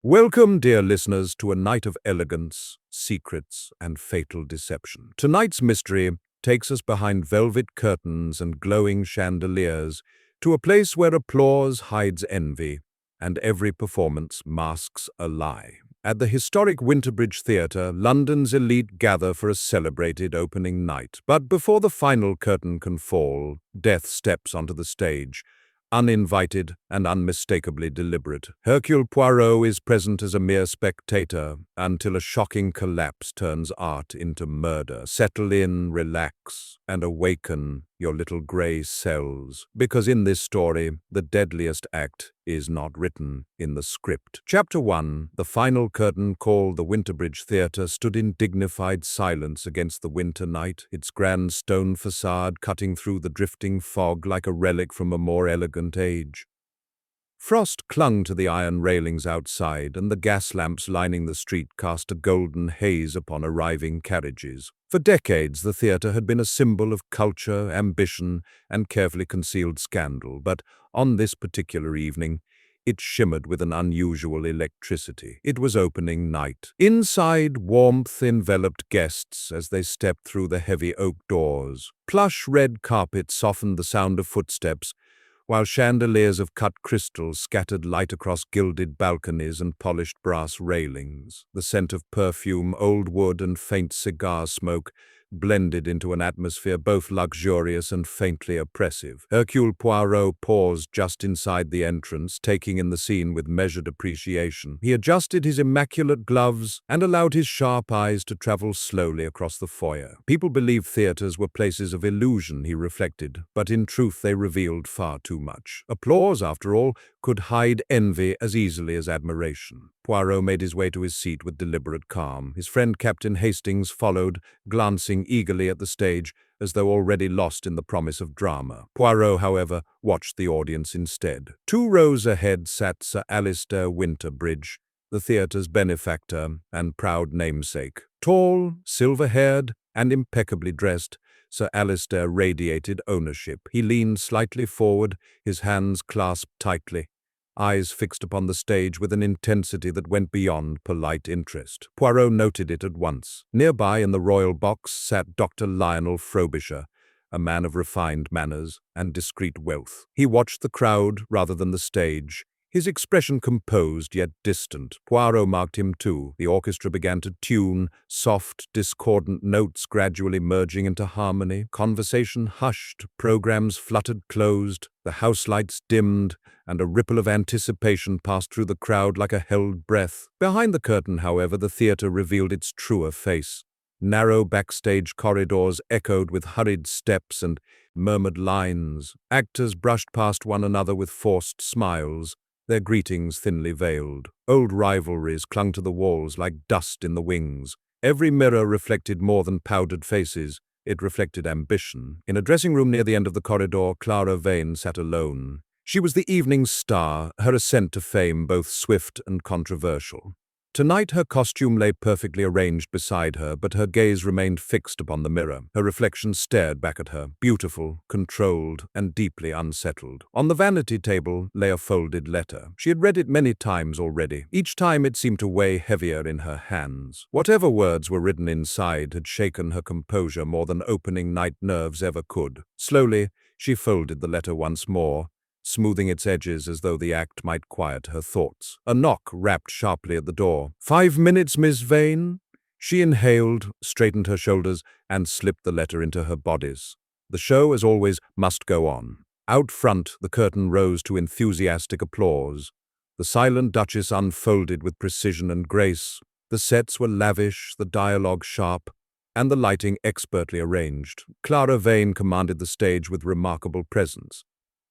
Welcome, dear listeners, to a night of elegance, secrets, and fatal deception. Tonight's mystery takes us behind velvet curtains and glowing chandeliers to a place where applause hides envy and every performance masks a lie. At the historic Winterbridge Theatre, London's elite gather for a celebrated opening night. But before the final curtain can fall, death steps onto the stage, uninvited and unmistakably deliberate. Hercule Poirot is present as a mere spectator until a shocking collapse turns art into murder. Settle in, relax, and awaken your little grey cells, because in this story, the deadliest act is not written in the script. Chapter 1. The final curtain, called the Winterbridge Theatre, stood in dignified silence against the winter night, its grand stone facade cutting through the drifting fog like a relic from a more elegant age. Frost clung to the iron railings outside, and the gas lamps lining the street cast a golden haze upon arriving carriages. For decades, the theatre had been a symbol of culture, ambition, and carefully concealed scandal, but on this particular evening, it shimmered with an unusual electricity. It was opening night. Inside, warmth enveloped guests as they stepped through the heavy oak doors. Plush red carpet softened the sound of footsteps, while chandeliers of cut crystal scattered light across gilded balconies and polished brass railings. The scent of perfume, old wood, and faint cigar smoke blended into an atmosphere both luxurious and faintly oppressive. Hercule Poirot paused just inside the entrance, taking in the scene with measured appreciation. He adjusted his immaculate gloves and allowed his sharp eyes to travel slowly across the foyer. People believed theatres were places of illusion, he reflected, but in truth they revealed far too much. Applause, after all, could hide envy as easily as admiration. Poirot made his way to his seat with deliberate calm. His friend Captain Hastings followed, glancing eagerly at the stage, as though already lost in the promise of drama. Poirot, however, watched the audience instead. 2 rows ahead sat Sir Alistair Winterbridge, the theatre's benefactor and proud namesake. Tall, silver-haired, and impeccably dressed, Sir Alistair radiated ownership. He leaned slightly forward, his hands clasped tightly, eyes fixed upon the stage with an intensity that went beyond polite interest. Poirot noted it at once. Nearby in the royal box sat Dr. Lionel Frobisher, a man of refined manners and discreet wealth. He watched the crowd rather than the stage, his expression composed yet distant. Poirot marked him too. The orchestra began to tune, soft, discordant notes gradually merging into harmony. Conversation hushed, programs fluttered closed, the house lights dimmed, and a ripple of anticipation passed through the crowd like a held breath. Behind the curtain, however, the theatre revealed its truer face. Narrow backstage corridors echoed with hurried steps and murmured lines. Actors brushed past one another with forced smiles, their greetings thinly veiled. Old rivalries clung to the walls like dust in the wings. Every mirror reflected more than powdered faces. It reflected ambition. In a dressing room near the end of the corridor, Clara Vane sat alone. She was the evening star, her ascent to fame both swift and controversial. Tonight her costume lay perfectly arranged beside her, but her gaze remained fixed upon the mirror. Her reflection stared back at her, beautiful, controlled, and deeply unsettled. On the vanity table lay a folded letter. She had read it many times already. Each time it seemed to weigh heavier in her hands. Whatever words were written inside had shaken her composure more than opening night nerves ever could. Slowly, she folded the letter once more, smoothing its edges as though the act might quiet her thoughts. A knock rapped sharply at the door. 5 minutes, Miss Vane?" She inhaled, straightened her shoulders, and slipped the letter into her bodice. The show, as always, must go on. Out front, the curtain rose to enthusiastic applause. The silent Duchess unfolded with precision and grace. The sets were lavish, the dialogue sharp, and the lighting expertly arranged. Clara Vane commanded the stage with remarkable presence.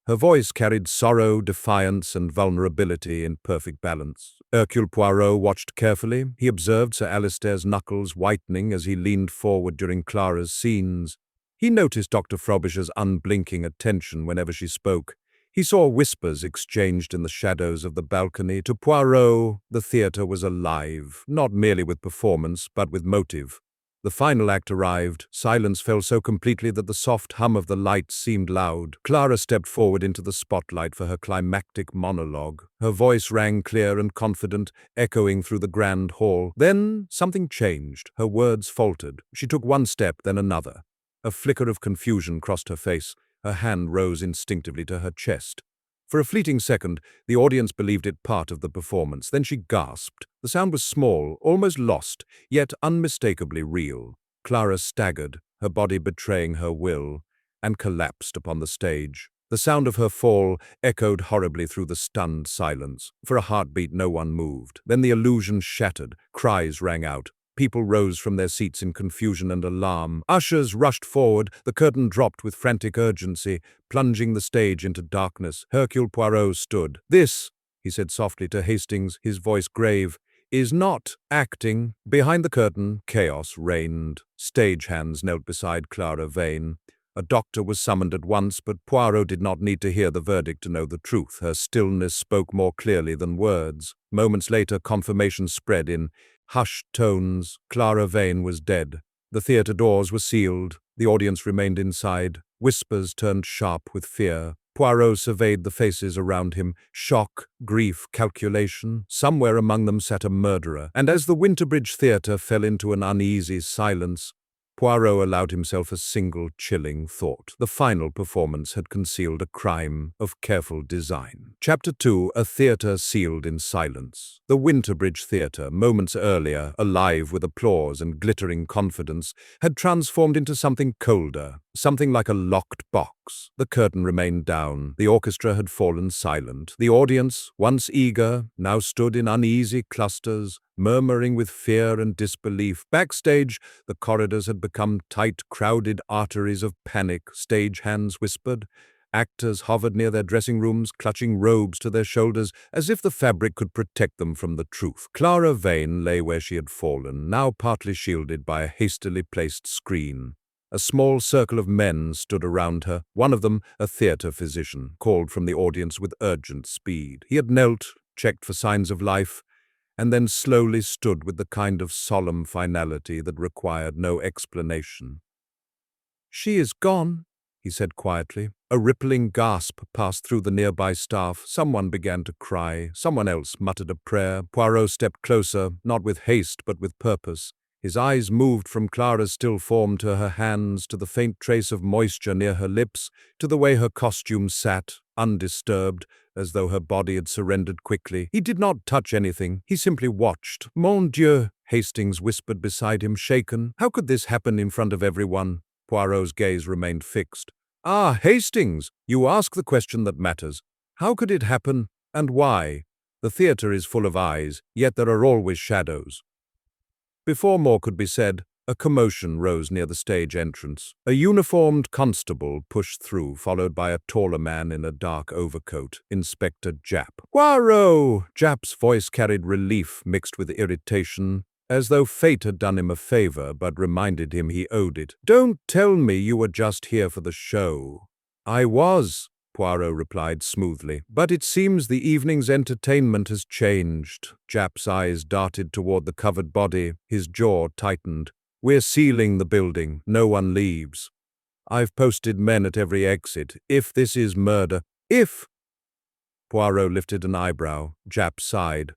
Her voice carried sorrow, defiance, and vulnerability in perfect balance. Hercule Poirot watched carefully. He observed Sir Alistair's knuckles whitening as he leaned forward during Clara's scenes. He noticed Dr. Frobisher's unblinking attention whenever she spoke. He saw whispers exchanged in the shadows of the balcony. To Poirot, the theatre was alive, not merely with performance, but with motive. The final act arrived. Silence fell so completely that the soft hum of the lights seemed loud. Clara stepped forward into the spotlight for her climactic monologue. Her voice rang clear and confident, echoing through the grand hall. Then something changed. Her words faltered. She took one step, then another. A flicker of confusion crossed her face. Her hand rose instinctively to her chest. For a fleeting second, the audience believed it part of the performance. Then she gasped. The sound was small, almost lost, yet unmistakably real. Clara staggered, her body betraying her will, and collapsed upon the stage. The sound of her fall echoed horribly through the stunned silence. For a heartbeat, no one moved. Then the illusion shattered. Cries rang out. People rose from their seats in confusion and alarm. Ushers rushed forward. The curtain dropped with frantic urgency, plunging the stage into darkness. Hercule Poirot stood. "This," he said softly to Hastings, his voice grave, "is not acting." Behind the curtain, chaos reigned. Stagehands knelt beside Clara Vane. A doctor was summoned at once, but Poirot did not need to hear the verdict to know the truth. Her stillness spoke more clearly than words. Moments later, confirmation spread in hushed tones. Clara Vane was dead. The theatre doors were sealed. The audience remained inside. Whispers turned sharp with fear. Poirot surveyed the faces around him. Shock, grief, calculation. Somewhere among them sat a murderer. And as the Winterbridge theatre fell into an uneasy silence, Poirot allowed himself a single chilling thought. The final performance had concealed a crime of careful design. Chapter 2, A Theatre Sealed in Silence. The Winterbridge Theatre, moments earlier, alive with applause and glittering confidence, had transformed into something colder, something like a locked box. The curtain remained down. The orchestra had fallen silent. The audience, once eager, now stood in uneasy clusters, murmuring with fear and disbelief. Backstage, the corridors had become tight, crowded arteries of panic. Stagehands whispered. Actors hovered near their dressing rooms, clutching robes to their shoulders, as if the fabric could protect them from the truth. Clara Vane lay where she had fallen, now partly shielded by a hastily placed screen. A small circle of men stood around her. One of them, a theatre physician, called from the audience with urgent speed. He had knelt, checked for signs of life, and then slowly stood with the kind of solemn finality that required no explanation. "She is gone," he said quietly. A rippling gasp passed through the nearby staff. Someone began to cry. Someone else muttered a prayer. Poirot stepped closer, not with haste but with purpose. His eyes moved from Clara's still form to her hands, to the faint trace of moisture near her lips, to the way her costume sat, undisturbed, as though her body had surrendered quickly. He did not touch anything. He simply watched. "Mon Dieu," Hastings whispered beside him, shaken. "How could this happen in front of everyone?" Poirot's gaze remained fixed. "Ah, Hastings, you ask the question that matters. How could it happen, and why? The theatre is full of eyes, yet there are always shadows." Before more could be said, a commotion rose near the stage entrance. A uniformed constable pushed through, followed by a taller man in a dark overcoat, Inspector Japp. "Poirot!" Japp's voice carried relief mixed with irritation, as though fate had done him a favor but reminded him he owed it. "Don't tell me you were just here for the show." "I was," Poirot replied smoothly, "but it seems the evening's entertainment has changed." Japp's eyes darted toward the covered body. His jaw tightened. "We're sealing the building. No one leaves. I've posted men at every exit. If this is murder—" "If—" Poirot lifted an eyebrow. Japp sighed.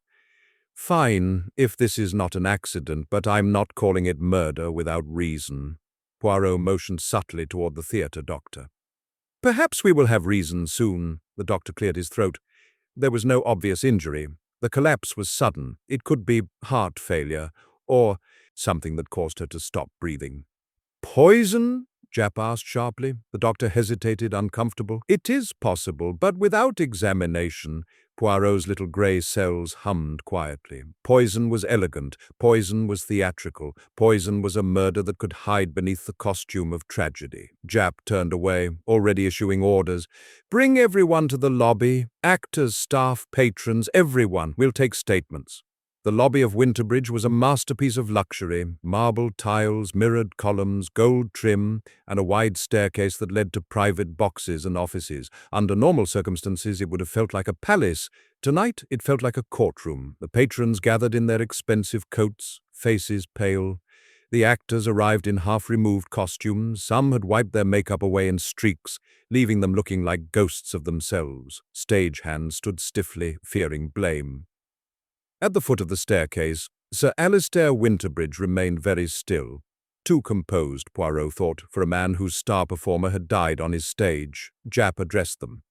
"Fine, if this is not an accident, but I'm not calling it murder without reason." Poirot motioned subtly toward the theatre doctor. "Perhaps we will have reason soon." The doctor cleared his throat. There was no obvious injury. The collapse was sudden. It could be heart failure, or something that caused her to stop breathing. "Poison?" Japp asked sharply. The doctor hesitated, uncomfortable. "It is possible, but without examination." Poirot's little grey cells hummed quietly. Poison was elegant. Poison was theatrical. Poison was a murder that could hide beneath the costume of tragedy. Japp turned away, already issuing orders. "Bring everyone to the lobby. Actors, staff, patrons, everyone. We'll take statements." The lobby of Winterbridge was a masterpiece of luxury. Marble tiles, mirrored columns, gold trim, and a wide staircase that led to private boxes and offices. Under normal circumstances, it would have felt like a palace. Tonight, it felt like a courtroom. The patrons gathered in their expensive coats, faces pale. The actors arrived in half-removed costumes. Some had wiped their makeup away in streaks, leaving them looking like ghosts of themselves. Stagehands stood stiffly, fearing blame. At the foot of the staircase, Sir Alistair Winterbridge remained very still. Too composed, Poirot thought, for a man whose star performer had died on his stage. Japp addressed them.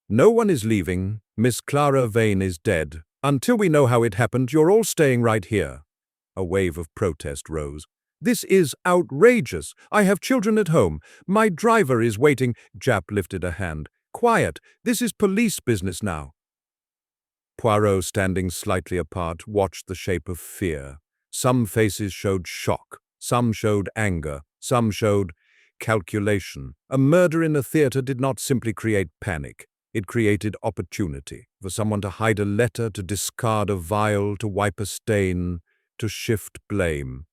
"No one is leaving. Miss Clara Vane is dead. Until we know how it happened, you're all staying right here." A wave of protest rose. "This is outrageous. I have children at home. My driver is waiting." Japp lifted a hand. "Quiet. This is police business now." Poirot, standing slightly apart, watched the shape of fear. Some faces showed shock. Some showed anger. Some showed calculation. A murder in a theatre did not simply create panic. It created opportunity for someone to hide a letter, to discard a vial, to wipe a stain, to shift blame.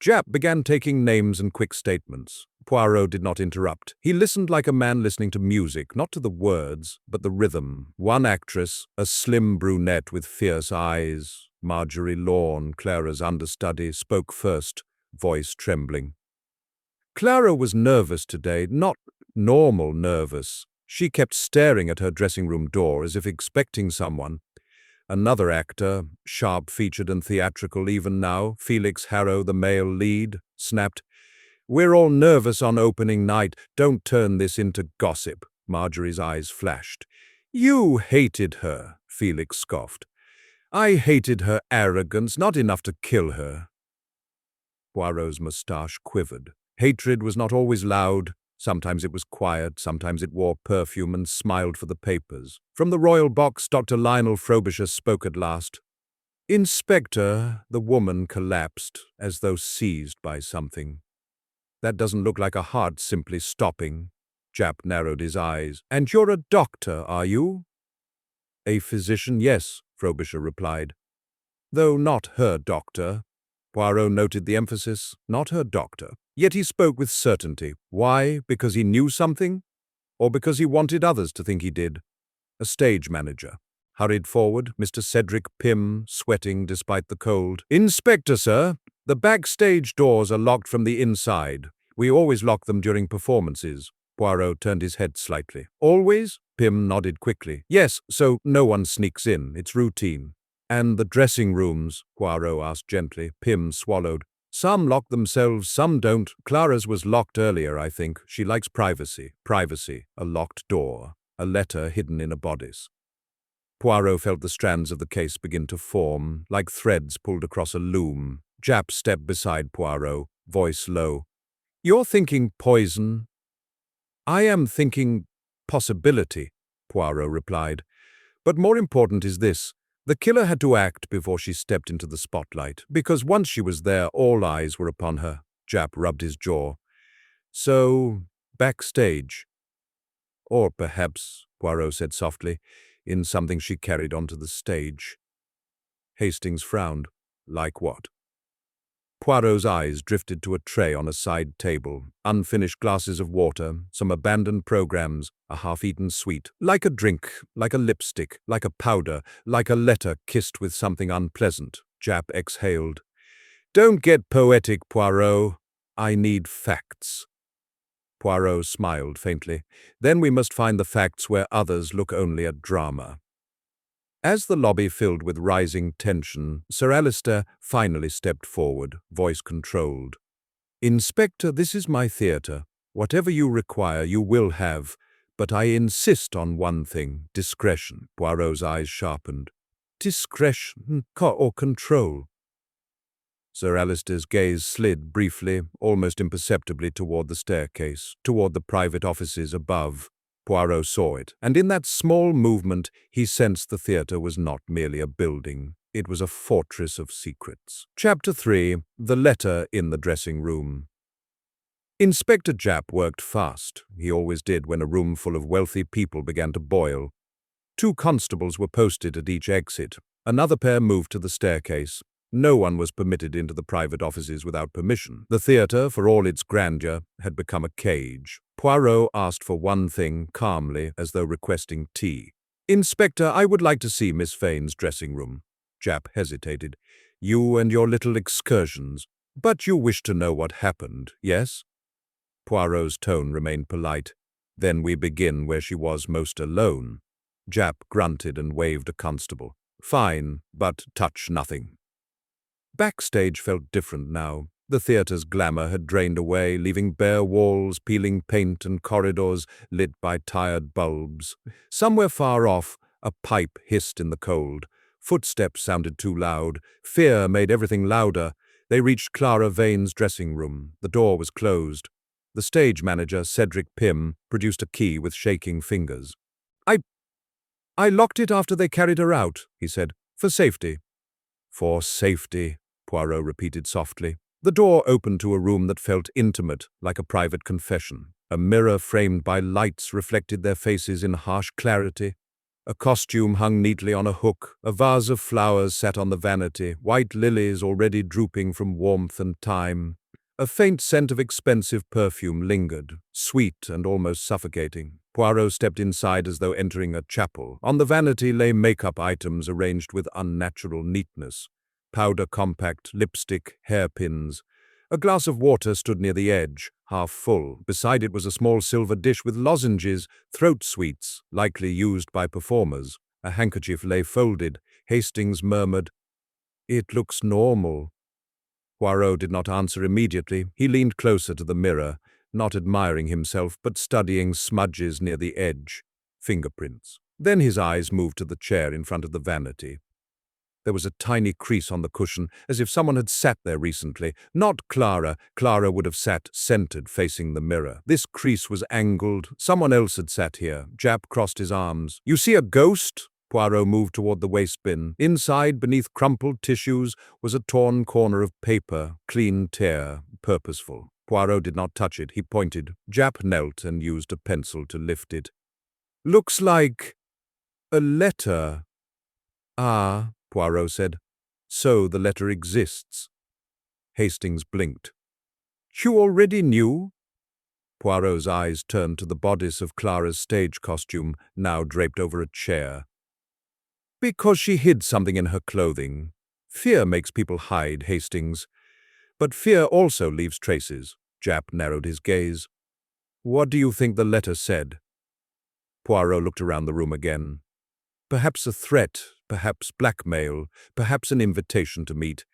Japp began taking names and quick statements. Poirot did not interrupt. He listened like a man listening to music, not to the words, but the rhythm. One actress, a slim brunette with fierce eyes, Marjorie Lorne, Clara's understudy, spoke first, voice trembling. Clara was nervous today, not normal nervous. She kept staring at her dressing room door as if expecting someone. Another actor, sharp-featured and theatrical even now, Felix Harrow, the male lead, snapped, "We're all nervous on opening night. Don't turn this into gossip." Marjorie's eyes flashed. "You hated her," Felix scoffed. "I hated her arrogance, not enough to kill her." Poirot's moustache quivered. Hatred was not always loud. Sometimes it was quiet, sometimes it wore perfume and smiled for the papers. From the royal box, Dr. Lionel Frobisher spoke at last. "Inspector," the woman collapsed, as though seized by something. "That doesn't look like a heart simply stopping." Japp narrowed his eyes. "And you're a doctor, are you?" "A physician, yes," Frobisher replied. "Though not her doctor." Poirot noted the emphasis, "not her doctor." Yet he spoke with certainty. Why? Because he knew something? Or because he wanted others to think he did? A stage manager hurried forward, Mr. Cedric Pym, sweating despite the cold. "Inspector, sir, the backstage doors are locked from the inside. We always lock them during performances." Poirot turned his head slightly. "Always?" Pym nodded quickly. "Yes, so no one sneaks in. It's routine." "And the dressing rooms?" Poirot asked gently. Pym swallowed. "Some lock themselves, some don't. Clara's was locked earlier, I think. She likes privacy. Privacy. A locked door. A letter hidden in a bodice." Poirot felt the strands of the case begin to form, like threads pulled across a loom. Japp stepped beside Poirot, voice low. "You're thinking poison." "I am thinking possibility," Poirot replied. "But more important is this. The killer had to act before she stepped into the spotlight, because once she was there, all eyes were upon her." Japp rubbed his jaw. "So, backstage." "Or perhaps," Poirot said softly, "in something she carried onto the stage." Hastings frowned. "Like what?" Poirot's eyes drifted to a tray on a side table, unfinished glasses of water, some abandoned programs, a half-eaten sweet. "Like a drink, like a lipstick, like a powder, like a letter kissed with something unpleasant." Japp exhaled. "Don't get poetic, Poirot. I need facts." Poirot smiled faintly. "Then we must find the facts where others look only at drama." As the lobby filled with rising tension, Sir Alistair finally stepped forward, voice controlled. "Inspector, this is my theatre. Whatever you require, you will have. But I insist on one thing, discretion." Poirot's eyes sharpened. "Discretion or control?" Sir Alistair's gaze slid briefly, almost imperceptibly toward the staircase, toward the private offices above. Poirot saw it, and in that small movement he sensed the theatre was not merely a building. It was a fortress of secrets. Chapter 3. The Letter in the Dressing Room. Inspector Japp worked fast. He always did when a room full of wealthy people began to boil. 2 constables were posted at each exit. Another pair moved to the staircase. No one was permitted into the private offices without permission. The theatre, for all its grandeur, had become a cage. Poirot asked for one thing calmly, as though requesting tea. "Inspector, I would like to see Miss Vane's dressing room." Japp hesitated. "You and your little excursions." But you wish to know what happened, yes? Poirot's tone remained polite. Then we begin where she was most alone. Japp grunted and waved a constable. Fine, but touch nothing. Backstage felt different now. The theatre's glamour had drained away, leaving bare walls, peeling paint, and corridors lit by tired bulbs. Somewhere far off, a pipe hissed in the cold. Footsteps sounded too loud. Fear made everything louder. They reached Clara Vane's dressing room. The door was closed. The stage manager, Cedric Pym, produced a key with shaking fingers. I locked it after they carried her out, he said, for safety. For safety, Poirot repeated softly. The door opened to a room that felt intimate, like a private confession. A mirror framed by lights reflected their faces in harsh clarity. A costume hung neatly on a hook. A vase of flowers sat on the vanity, white lilies already drooping from warmth and time. A faint scent of expensive perfume lingered, sweet and almost suffocating. Poirot stepped inside as though entering a chapel. On the vanity lay makeup items arranged with unnatural neatness. Powder compact, lipstick, hairpins. A glass of water stood near the edge, half full. Beside it was a small silver dish with lozenges, throat sweets, likely used by performers. A handkerchief lay folded. Hastings murmured, "It looks normal." Poirot did not answer immediately. He leaned closer to the mirror, not admiring himself, but studying smudges near the edge, fingerprints. Then his eyes moved to the chair in front of the vanity. There was a tiny crease on the cushion, as if someone had sat there recently. Not Clara. Clara would have sat centered, facing the mirror. This crease was angled. Someone else had sat here. Japp crossed his arms. "You see a ghost?" Poirot moved toward the waste bin. Inside, beneath crumpled tissues, was a torn corner of paper, clean tear, purposeful. Poirot did not touch it. He pointed. Japp knelt and used a pencil to lift it. "Looks like a letter." "Ah," Poirot said. "So the letter exists." Hastings blinked. "You already knew?" Poirot's eyes turned to the bodice of Clara's stage costume, now draped over a chair. "Because she hid something in her clothing. Fear makes people hide, Hastings. But fear also leaves traces." Japp narrowed his gaze. "What do you think the letter said?" Poirot looked around the room again. Perhaps a threat, perhaps blackmail, perhaps an invitation to meet.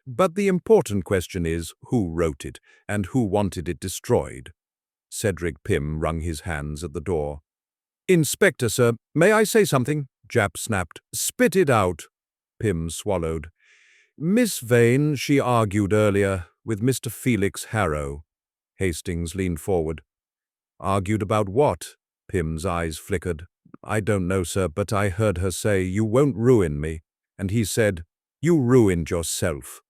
But the important question is who wrote it and who wanted it destroyed. Cedric Pym wrung his hands at the door. "Inspector, sir, may I say something?" Japp snapped. "Spit it out." Pym swallowed. "Miss Vane, she argued earlier with Mr. Felix Harrow." Hastings leaned forward. "Argued about what?" Pym's eyes flickered. "I don't know, sir, but I heard her say, 'You won't ruin me.' And he said, 'You ruined yourself.'"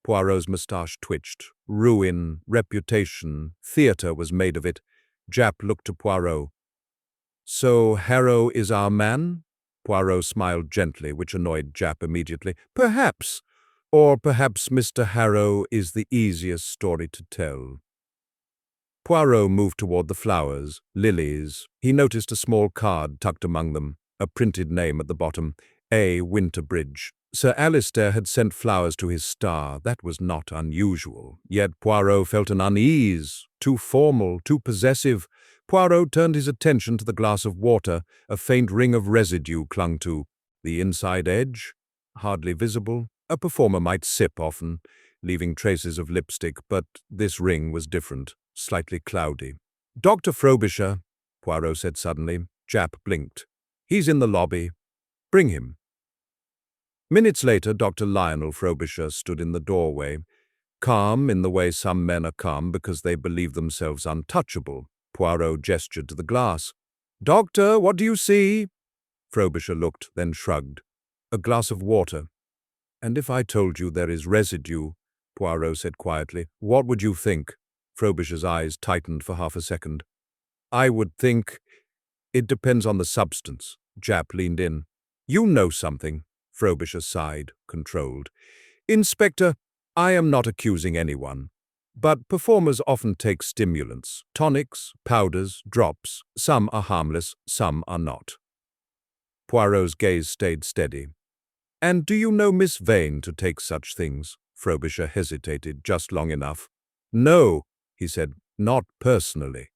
Poirot's moustache twitched. Ruin, reputation, theatre was made of it. Japp looked to Poirot. "So Harrow is our man?" Poirot smiled gently, which annoyed Japp immediately. "Perhaps. Or perhaps Mr. Harrow is the easiest story to tell." Poirot moved toward the flowers, lilies. He noticed a small card tucked among them, a printed name at the bottom, A. Winterbridge. Sir Alistair had sent flowers to his star. That was not unusual. Yet Poirot felt an unease, too formal, too possessive. Poirot turned his attention to the glass of water. A faint ring of residue clung to the inside edge, hardly visible. A performer might sip often, leaving traces of lipstick, but this ring was different, slightly cloudy. "Dr. Frobisher," Poirot said suddenly. Japp blinked. "He's in the lobby. Bring him." Minutes later, Dr. Lionel Frobisher stood in the doorway, calm in the way some men are calm because they believe themselves untouchable. Poirot gestured to the glass. "Doctor, what do you see?" Frobisher looked, then shrugged. "A glass of water." "And if I told you there is residue," Poirot said quietly, "what would you think?" Frobisher's eyes tightened for half a second. "I would think it depends on the substance." Japp leaned in. "You know something." Frobisher sighed, controlled. "Inspector, I am not accusing anyone. But performers often take stimulants, tonics, powders, drops. Some are harmless, some are not." Poirot's gaze stayed steady. "And do you know Miss Vane to take such things?" Frobisher hesitated just long enough. "No," he said, "not personally."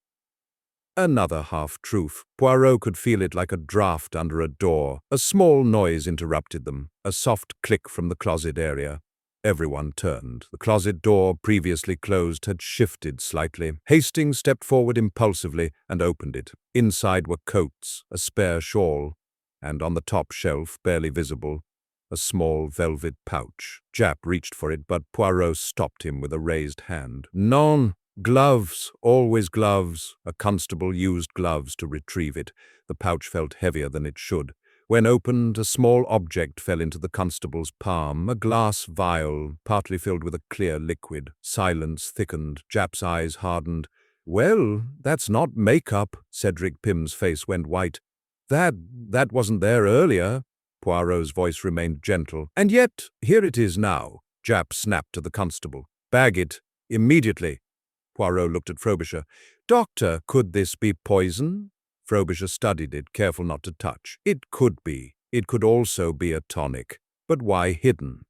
Another half-truth. Poirot could feel it like a draft under a door. A small noise interrupted them, a soft click from the closet area. Everyone turned. The closet door, previously closed, had shifted slightly. Hastings stepped forward impulsively and opened it. Inside were coats, a spare shawl, and on the top shelf, barely visible, a small velvet pouch. Japp reached for it, but Poirot stopped him with a raised hand. "Non! Gloves, always gloves." A constable used gloves to retrieve it. The pouch felt heavier than it should. When opened, a small object fell into the constable's palm, a glass vial, partly filled with a clear liquid. Silence thickened. Japp's eyes hardened. "Well, that's not makeup." Cedric Pym's face went white. That wasn't there earlier." Poirot's voice remained gentle. "And yet, here it is now." Japp snapped to the constable. "Bag it, immediately." Poirot looked at Frobisher. "Doctor, could this be poison?" Frobisher studied it, careful not to touch. "It could be. It could also be a tonic. But why hidden?"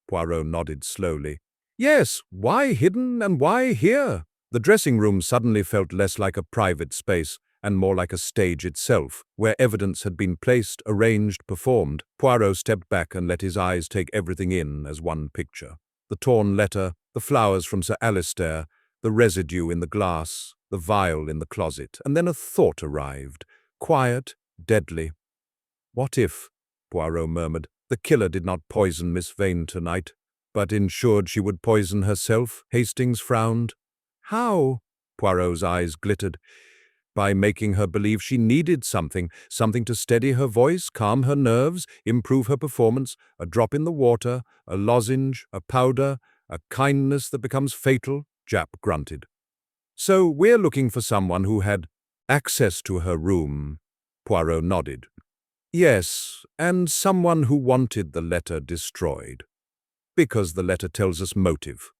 Poirot nodded slowly. "Yes, why hidden and why here?" The dressing room suddenly felt less like a private space and more like a stage itself, where evidence had been placed, arranged, performed. Poirot stepped back and let his eyes take everything in as one picture. The torn letter, the flowers from Sir Alistair, the residue in the glass, the vial in the closet, and then a thought arrived, quiet, deadly. "What if," Poirot murmured, "the killer did not poison Miss Vane tonight, but ensured she would poison herself?" Hastings frowned. "How?" Poirot's eyes glittered. "By making her believe she needed something to steady her voice, calm her nerves, improve her performance, a drop in the water, a lozenge, a powder, a kindness that becomes fatal." Japp grunted. "So we're looking for someone who had access to her room." Poirot nodded. "Yes, and someone who wanted the letter destroyed. Because the letter tells us motive."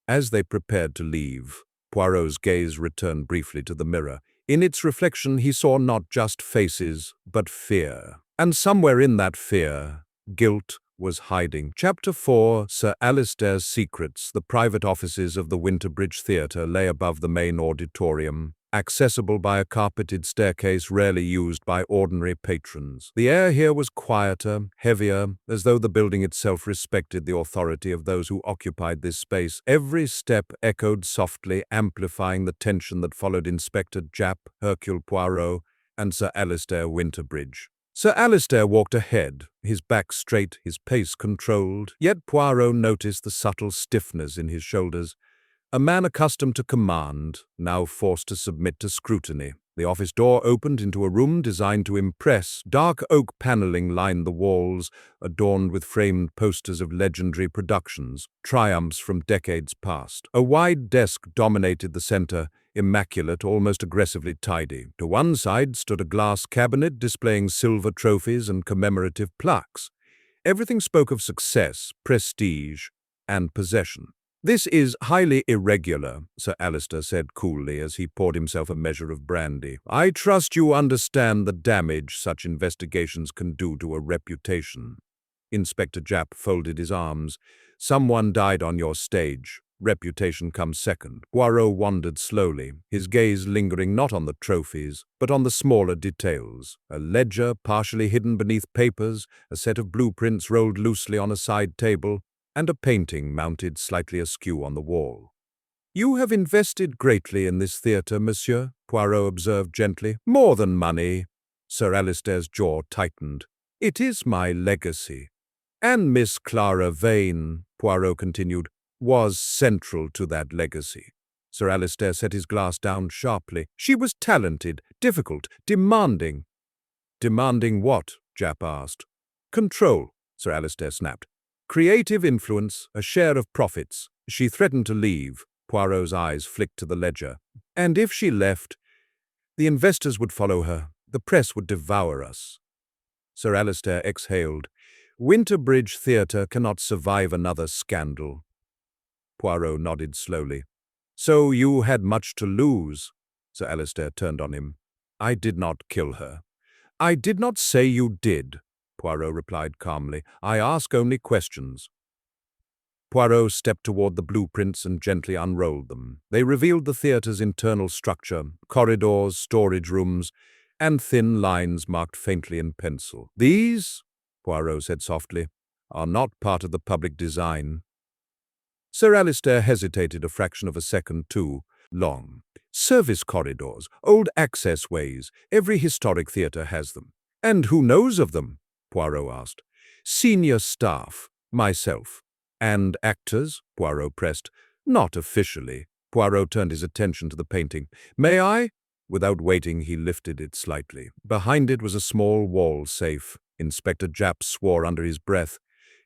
As they prepared to leave, Poirot's gaze returned briefly to the mirror. In its reflection he saw not just faces, but fear. And somewhere in that fear, guilt was hiding. Chapter 4, Sir Alistair's Secrets. The private offices of the Winterbridge Theatre lay above the main auditorium, accessible by a carpeted staircase rarely used by ordinary patrons. The air here was quieter, heavier, as though the building itself respected the authority of those who occupied this space. Every step echoed softly, amplifying the tension that followed Inspector Japp, Hercule Poirot, and Sir Alistair Winterbridge. Sir Alistair walked ahead, his back straight, his pace controlled, yet Poirot noticed the subtle stiffness in his shoulders. A man accustomed to command, now forced to submit to scrutiny. The office door opened into a room designed to impress. Dark oak paneling lined the walls, adorned with framed posters of legendary productions, triumphs from decades past. A wide desk dominated the center, immaculate, almost aggressively tidy. To one side stood a glass cabinet displaying silver trophies and commemorative plaques. Everything spoke of success, prestige, and possession. "This is highly irregular," Sir Alistair said coolly as he poured himself a measure of brandy. "I trust you understand the damage such investigations can do to a reputation." Inspector Japp folded his arms. "Someone died on your stage. Reputation comes second." Poirot wandered slowly, his gaze lingering not on the trophies, but on the smaller details. A ledger partially hidden beneath papers, a set of blueprints rolled loosely on a side table, and a painting mounted slightly askew on the wall. "You have invested greatly in this theatre, monsieur," Poirot observed gently. "More than money." Sir Alistair's jaw tightened. "It is my legacy." "And Miss Clara Vane," Poirot continued, "was central to that legacy." Sir Alistair set his glass down sharply. "She was talented, difficult, demanding." "Demanding what?" Japp asked. "Control," Sir Alistair snapped. "Creative influence, a share of profits." "She threatened to leave." Poirot's eyes flicked to the ledger. "And if she left, the investors would follow her. The press would devour us." Sir Alistair exhaled. "Winterbridge Theatre cannot survive another scandal." Poirot nodded slowly. "So you had much to lose." Sir Alistair turned on him. "I did not kill her." "I did not say you did," Poirot replied calmly. "I ask only questions." Poirot stepped toward the blueprints and gently unrolled them. They revealed the theatre's internal structure, corridors, storage rooms, and thin lines marked faintly in pencil. "These," Poirot said softly, "are not part of the public design." Sir Alistair hesitated a fraction of a second too long. "Service corridors, old access ways, every historic theatre has them." "And who knows of them?" Poirot asked. "Senior staff, myself." "And actors?" Poirot pressed. "Not officially." Poirot turned his attention to the painting. "May I?" Without waiting, he lifted it slightly. Behind it was a small wall safe. Inspector Japp swore under his breath.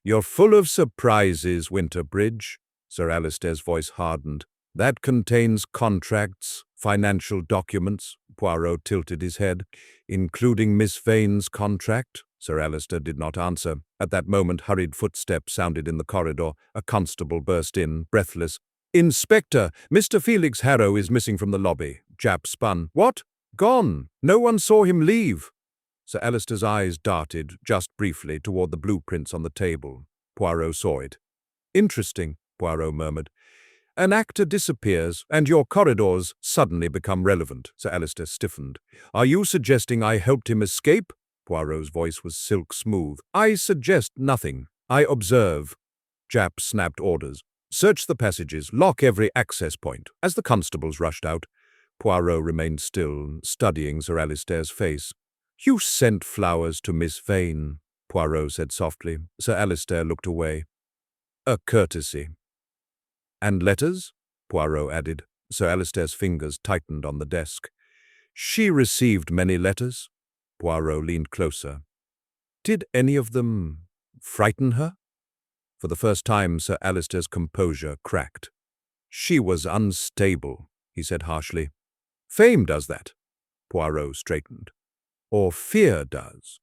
"You're full of surprises, Winterbridge." Sir Alistair's voice hardened. "That contains contracts, financial documents." Poirot tilted his head. "Including Miss Vane's contract?" Sir Alistair did not answer. At that moment, hurried footsteps sounded in the corridor. A constable burst in, breathless. "Inspector, Mr. Felix Harrow is missing from the lobby." Japp spun. "What? Gone? No one saw him leave?" Sir Alistair's eyes darted, just briefly, toward the blueprints on the table. Poirot saw it. "Interesting," Poirot murmured. "An actor disappears, and your corridors suddenly become relevant." Sir Alistair stiffened. "Are you suggesting I helped him escape?" Poirot's voice was silk smooth. "I suggest nothing. I observe." Japp snapped orders. "Search the passages, lock every access point." As the constables rushed out, Poirot remained still, studying Sir Alistair's face. "You sent flowers to Miss Vane," Poirot said softly. Sir Alistair looked away. "A courtesy." "And letters?" Poirot added. Sir Alistair's fingers tightened on the desk. "She received many letters." Poirot leaned closer. "Did any of them frighten her?" For the first time, Sir Alistair's composure cracked. "She was unstable," he said harshly. "Fame does that." Poirot straightened. "Or fear does."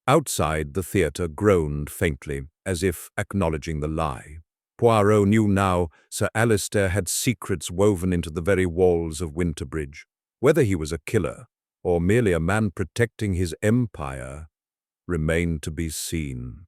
Outside, the theatre groaned faintly, as if acknowledging the lie. Poirot knew now Sir Alistair had secrets woven into the very walls of Winterbridge. Whether he was a killer, or merely a man protecting his empire, remained to be seen.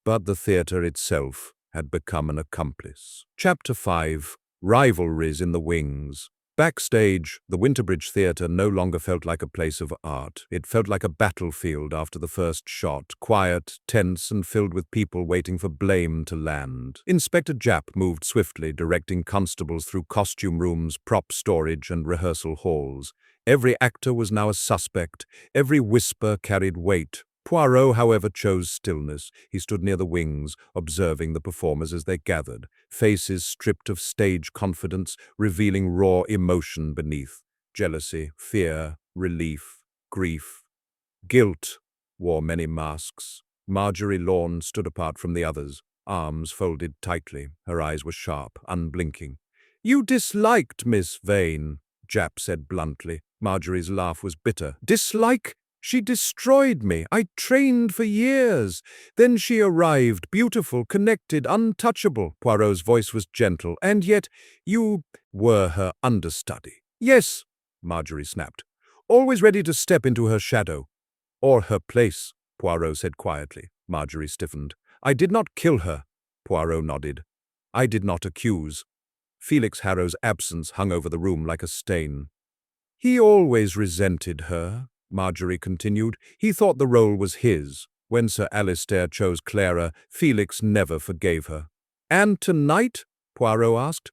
But the theatre itself had become an accomplice. Chapter 5. Rivalries in the Wings. Backstage, the Winterbridge Theatre no longer felt like a place of art. It felt like a battlefield after the first shot, quiet, tense, and filled with people waiting for blame to land. Inspector Japp moved swiftly, directing constables through costume rooms, prop storage, and rehearsal halls. Every actor was now a suspect. Every whisper carried weight. Poirot, however, chose stillness. He stood near the wings, observing the performers as they gathered, faces stripped of stage confidence, revealing raw emotion beneath. Jealousy, fear, relief, grief. Guilt wore many masks. Marjorie Lorne stood apart from the others, arms folded tightly. Her eyes were sharp, unblinking. "You disliked Miss Vane," Japp said bluntly. Marjorie's laugh was bitter. "Dislike? She destroyed me. I trained for years. Then she arrived, beautiful, connected, untouchable." Poirot's voice was gentle. "And yet you were her understudy." "Yes," Marjorie snapped. "Always ready to step into her shadow." "Or her place," Poirot said quietly. Marjorie stiffened. "I did not kill her." Poirot nodded. "I did not accuse." Felix Harrow's absence hung over the room like a stain. "He always resented her," Marjorie continued. "He thought the role was his. When Sir Alistair chose Clara, Felix never forgave her." "And tonight?" Poirot asked.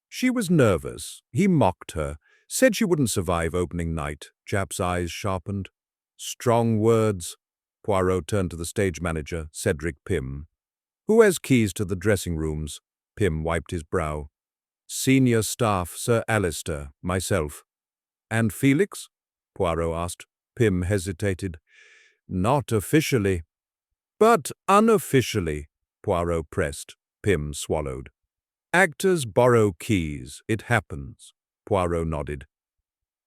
"She was nervous. He mocked her. Said she wouldn't survive opening night." Japp's eyes sharpened. "Strong words." Poirot turned to the stage manager, Cedric Pym. "Who has keys to the dressing rooms?" Pym wiped his brow. "Senior staff, Sir Alistair, myself." "And Felix?" Poirot asked. Pym hesitated. "Not officially." "But unofficially," Poirot pressed. Pym swallowed. "Actors borrow keys. It happens." Poirot nodded.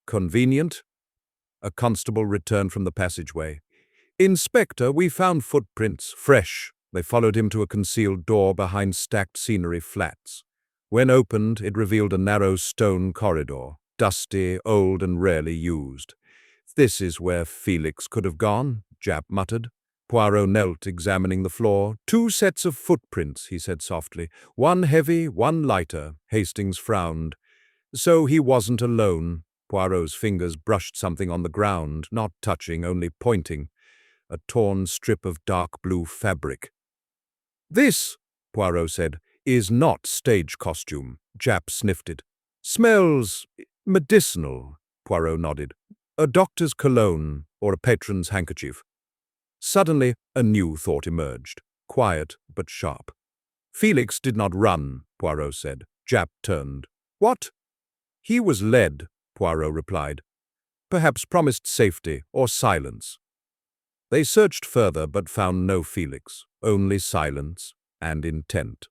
"Convenient?" A constable returned from the passageway. "Inspector, we found footprints, fresh." They followed him to a concealed door behind stacked scenery flats. When opened, it revealed a narrow stone corridor, dusty, old, and rarely used. "This is where Felix could have gone," Japp muttered. Poirot knelt, examining the floor. "Two sets of footprints," he said softly. "One heavy, one lighter." Hastings frowned. "So he wasn't alone." Poirot's fingers brushed something on the ground, not touching, only pointing. A torn strip of dark blue fabric. "This," Poirot said, "is not stage costume." Japp sniffed it. "Smells medicinal." Poirot nodded. "A doctor's cologne or a patron's handkerchief." Suddenly, a new thought emerged, quiet but sharp. "Felix did not run," Poirot said. Japp turned. "What?" "He was led," Poirot replied. "Perhaps promised safety or silence." They searched further but found no Felix, only silence and intent.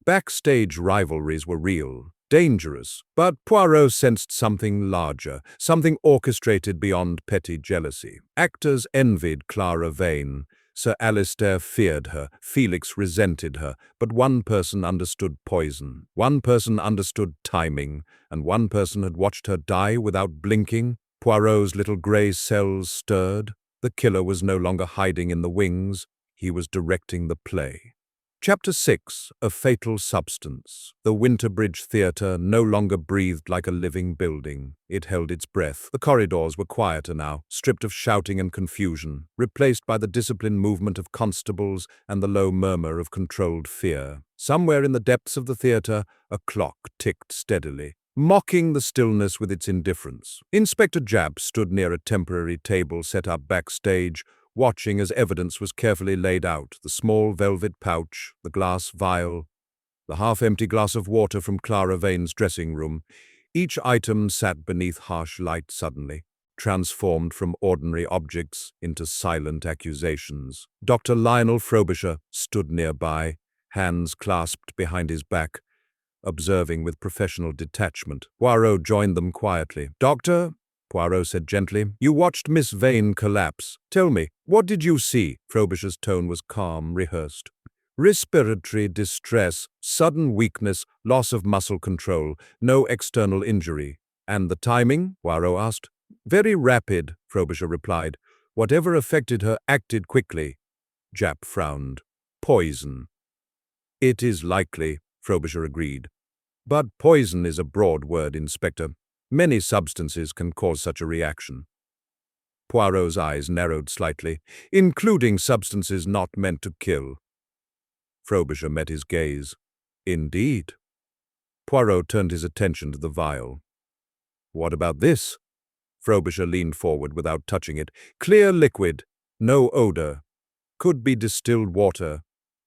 Backstage rivalries were real, dangerous, but Poirot sensed something larger, something orchestrated beyond petty jealousy. Actors envied Clara Vane. Sir Alistair feared her, Felix resented her, but one person understood poison, one person understood timing, and one person had watched her die without blinking. Poirot's little grey cells stirred. The killer was no longer hiding in the wings, he was directing the play. Chapter 6. A Fatal Substance. The Winterbridge Theatre no longer breathed like a living building. It held its breath. The corridors were quieter now, stripped of shouting and confusion, replaced by the disciplined movement of constables and the low murmur of controlled fear. Somewhere in the depths of the theatre, a clock ticked steadily, mocking the stillness with its indifference. Inspector Japp stood near a temporary table set up backstage, watching as evidence was carefully laid out: the small velvet pouch, the glass vial, the half-empty glass of water from Clara Vane's dressing room. Each item sat beneath harsh light suddenly, transformed from ordinary objects into silent accusations. Dr. Lionel Frobisher stood nearby, hands clasped behind his back, observing with professional detachment. Poirot joined them quietly. "Doctor," Poirot said gently, "you watched Miss Vane collapse. Tell me, what did you see?" Frobisher's tone was calm, rehearsed. "Respiratory distress, sudden weakness, loss of muscle control, no external injury." "And the timing?" Poirot asked. "Very rapid," Frobisher replied. "Whatever affected her acted quickly." Japp frowned. "Poison." "It is likely," Frobisher agreed. "But poison is a broad word, Inspector. Many substances can cause such a reaction." Poirot's eyes narrowed slightly. "Including substances not meant to kill." Frobisher met his gaze. "Indeed." Poirot turned his attention to the vial. "What about this?" Frobisher leaned forward without touching it. "Clear liquid, no odor. Could be distilled water,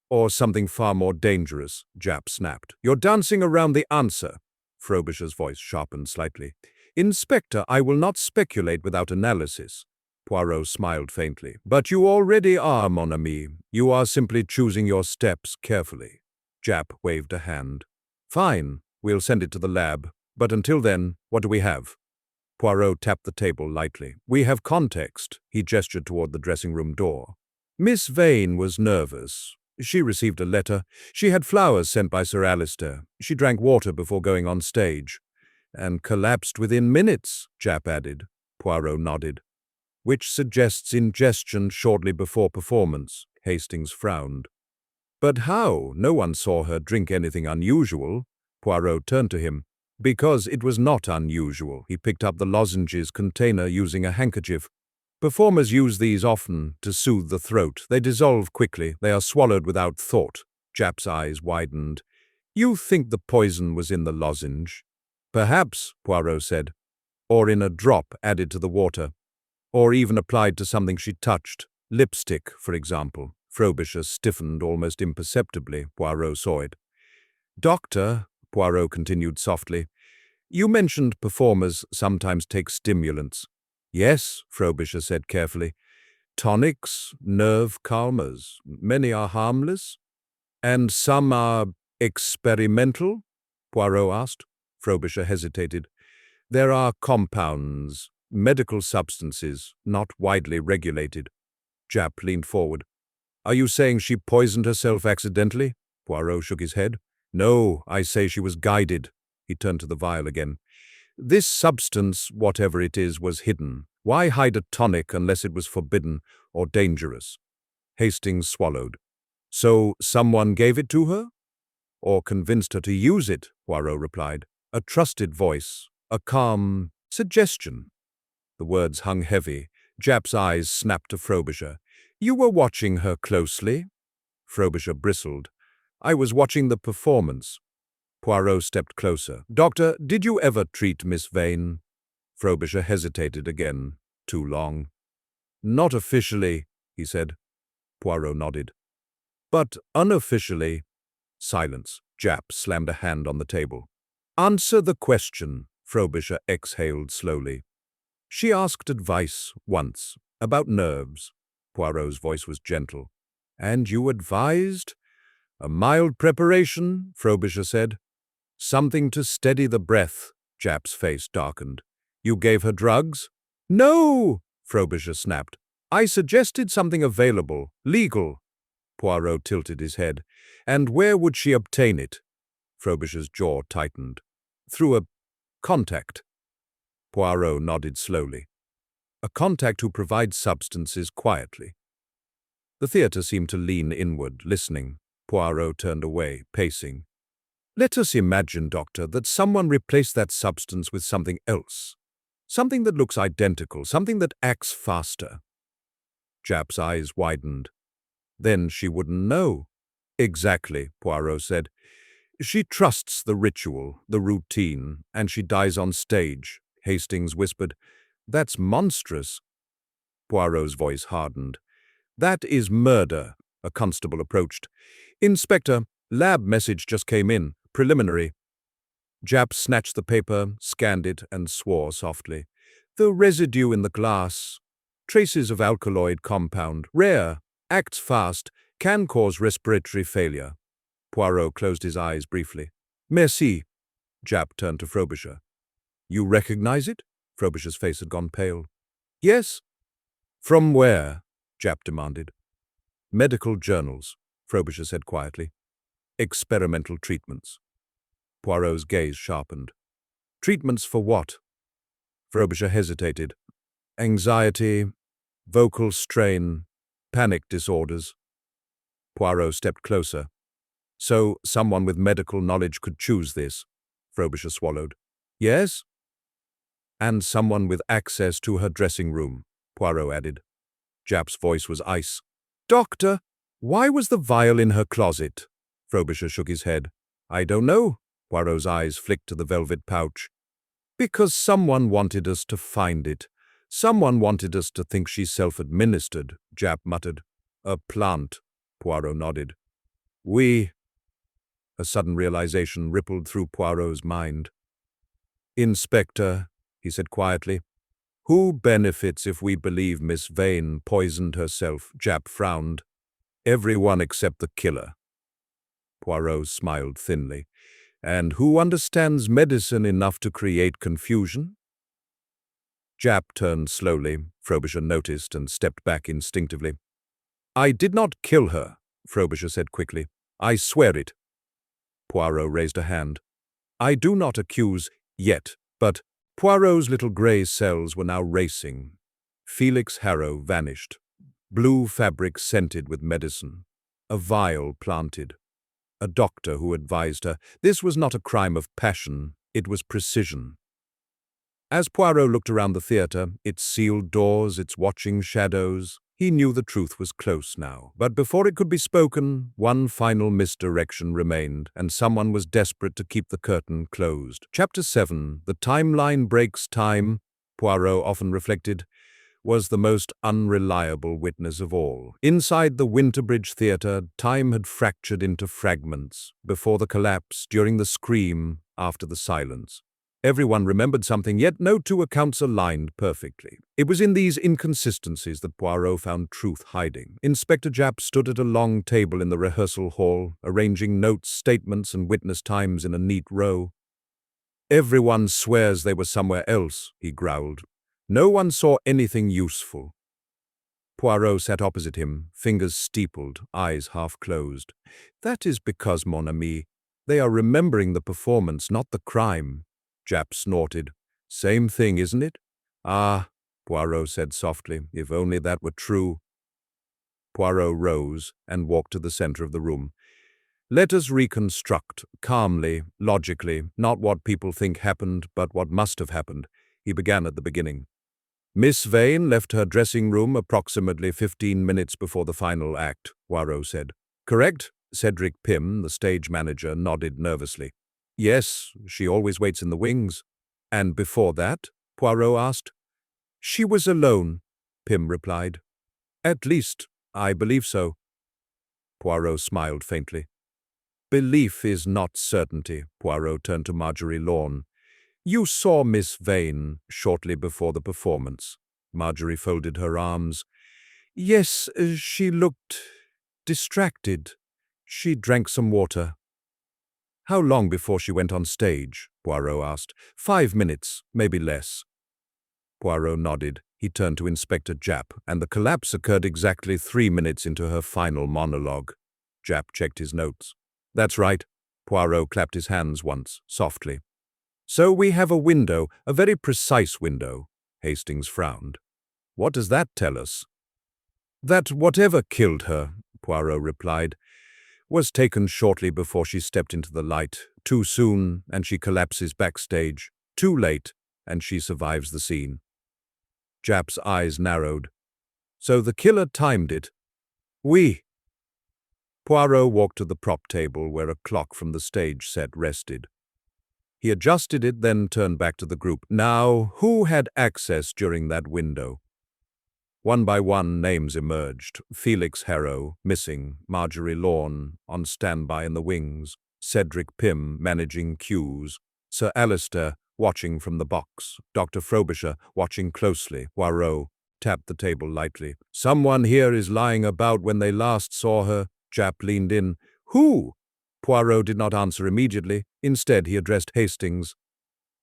or something far more dangerous," Japp snapped. "You're dancing around the answer." Frobisher's voice sharpened slightly. "Inspector, I will not speculate without analysis." Poirot smiled faintly. "But you already are, mon ami. You are simply choosing your steps carefully." Japp waved a hand. "Fine, we'll send it to the lab. But until then, what do we have?" Poirot tapped the table lightly. "We have context." He gestured toward the dressing room door. "Miss Vane was nervous. She received a letter. She had flowers sent by Sir Alistair. She drank water before going on stage. And collapsed within minutes," Japp added. Poirot nodded. "Which suggests ingestion shortly before performance." Hastings frowned. "But how? No one saw her drink anything unusual." Poirot turned to him. "Because it was not unusual." He picked up the lozenges container using a handkerchief. "Performers use these often to soothe the throat. They dissolve quickly. They are swallowed without thought." Japp's eyes widened. "You think the poison was in the lozenge?" "Perhaps," Poirot said. "Or in a drop added to the water. Or even applied to something she touched. Lipstick, for example." Frobisher stiffened almost imperceptibly. Poirot saw it. "Doctor," Poirot continued softly, "you mentioned performers sometimes take stimulants." "Yes," Frobisher said carefully. "Tonics, nerve calmers. Many are harmless." "And some are experimental?" Poirot asked. Frobisher hesitated. "There are compounds, medical substances, not widely regulated." Japp leaned forward. "Are you saying she poisoned herself accidentally?" Poirot shook his head. "No, I say she was guided." He turned to the vial again. "This substance, whatever it is, was hidden. Why hide a tonic unless it was forbidden or dangerous?" Hastings swallowed. So someone gave it to her? Or convinced her to use it, Poirot replied. A trusted voice, a calm suggestion. The words hung heavy. Japp's eyes snapped to Frobisher. You were watching her closely? Frobisher bristled. I was watching the performance. Poirot stepped closer. Doctor, did you ever treat Miss Vane? Frobisher hesitated again. Too long. Not officially, he said. Poirot nodded. But unofficially. Silence. Japp slammed a hand on the table. Answer the question, Frobisher exhaled slowly. She asked advice once, about nerves. Poirot's voice was gentle. And you advised? A mild preparation, Frobisher said. Something to steady the breath. Japp's face darkened. You gave her drugs? No, Frobisher snapped. I suggested something available, legal. Poirot tilted his head. And where would she obtain it? Frobisher's jaw tightened. Through a contact. Poirot nodded slowly. A contact who provides substances quietly. The theatre seemed to lean inward, listening. Poirot turned away, pacing. Let us imagine, Doctor, that someone replaced that substance with something else. Something that looks identical, something that acts faster. Japp's eyes widened. Then she wouldn't know. Exactly, Poirot said. She trusts the ritual, the routine, and she dies on stage. Hastings whispered. That's monstrous. Poirot's voice hardened. That is murder, a constable approached. Inspector, lab message just came in. Preliminary. Japp snatched the paper, scanned it, and swore softly. The residue in the glass. Traces of alkaloid compound. Rare. Acts fast. Can cause respiratory failure. Poirot closed his eyes briefly. Merci. Japp turned to Frobisher. You recognize it? Frobisher's face had gone pale. Yes. From where? Japp demanded. Medical journals, Frobisher said quietly. Experimental treatments. Poirot's gaze sharpened. Treatments for what? Frobisher hesitated. Anxiety, vocal strain, panic disorders. Poirot stepped closer. So someone with medical knowledge could choose this, Frobisher swallowed. Yes? And someone with access to her dressing room, Poirot added. Japp's voice was ice. Doctor, why was the vial in her closet? Frobisher shook his head. I don't know. Poirot's eyes flicked to the velvet pouch. Because someone wanted us to find it. Someone wanted us to think she self-administered, Japp muttered. A plant, Poirot nodded. A sudden realization rippled through Poirot's mind. Inspector, he said quietly, who benefits if we believe Miss Vane poisoned herself? Japp frowned. Everyone except the killer. Poirot smiled thinly. And who understands medicine enough to create confusion? Japp turned slowly, Frobisher noticed, and stepped back instinctively. I did not kill her, Frobisher said quickly. I swear it. Poirot raised a hand. I do not accuse yet, but Poirot's little grey cells were now racing. Felix Harrow vanished. Blue fabric scented with medicine. A vial planted. A doctor who advised her. This was not a crime of passion, it was precision. As Poirot looked around the theatre, its sealed doors, its watching shadows, he knew the truth was close now. But before it could be spoken, one final misdirection remained, and someone was desperate to keep the curtain closed. Chapter 7, The Timeline Breaks Time, Poirot often reflected, was the most unreliable witness of all. Inside the Winterbridge theatre, time had fractured into fragments, before the collapse, during the scream, after the silence. Everyone remembered something, yet no two accounts aligned perfectly. It was in these inconsistencies that Poirot found truth hiding. Inspector Japp stood at a long table in the rehearsal hall, arranging notes, statements, and witness times in a neat row. Everyone swears they were somewhere else, he growled. No one saw anything useful. Poirot sat opposite him, fingers steepled, eyes half closed. That is because, mon ami, they are remembering the performance, not the crime. Japp snorted. Same thing, isn't it? Ah, Poirot said softly, if only that were true. Poirot rose and walked to the center of the room. Let us reconstruct, calmly, logically, not what people think happened, but what must have happened. He began at the beginning. Miss Vane left her dressing room approximately 15 minutes before the final act, Poirot said. Correct? Cedric Pym, the stage manager, nodded nervously. Yes, she always waits in the wings. And before that? Poirot asked. She was alone, Pym replied. At least, I believe so. Poirot smiled faintly. Belief is not certainty, Poirot turned to Marjorie Lorne. You saw Miss Vane shortly before the performance. Marjorie folded her arms. Yes, she looked distracted. She drank some water. How long before she went on stage? Poirot asked. 5 minutes, maybe less. Poirot nodded. He turned to Inspector Japp, and the collapse occurred exactly 3 minutes into her final monologue. Japp checked his notes. That's right. Poirot clapped his hands once, softly. So we have a window, a very precise window. Hastings frowned. What does that tell us? That whatever killed her, Poirot replied, was taken shortly before she stepped into the light. Too soon, and she collapses backstage. Too late, and she survives the scene. Japp's eyes narrowed. So the killer timed it. Oui. Poirot walked to the prop table where a clock from the stage set rested. He adjusted it, then turned back to the group. Now, who had access during that window? One by one, names emerged. Felix Harrow, missing. Marjorie Lorne, on standby in the wings. Cedric Pym, managing cues. Sir Alistair, watching from the box. Dr. Frobisher, watching closely. Poirot tapped the table lightly. Someone here is lying about when they last saw her. Japp leaned in. Who? Poirot did not answer immediately. Instead, he addressed Hastings.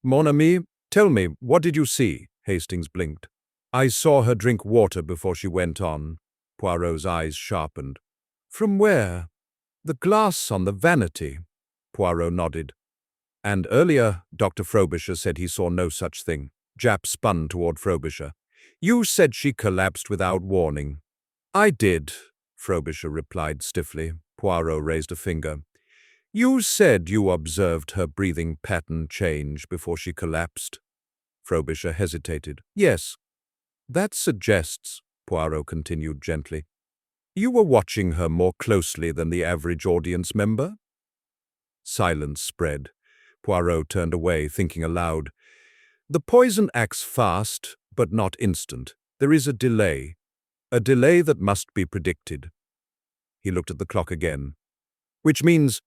Mon ami, tell me, what did you see? Hastings blinked. I saw her drink water before she went on. Poirot's eyes sharpened. From where? The glass on the vanity. Poirot nodded. And earlier, Dr. Frobisher said he saw no such thing. Japp spun toward Frobisher. You said she collapsed without warning. I did, Frobisher replied stiffly. Poirot raised a finger. You said you observed her breathing pattern change before she collapsed. Frobisher hesitated. Yes. That suggests, Poirot continued gently, you were watching her more closely than the average audience member? Silence spread. Poirot turned away, thinking aloud. The poison acts fast, but not instant. There is a delay that must be predicted. He looked at the clock again. Which means,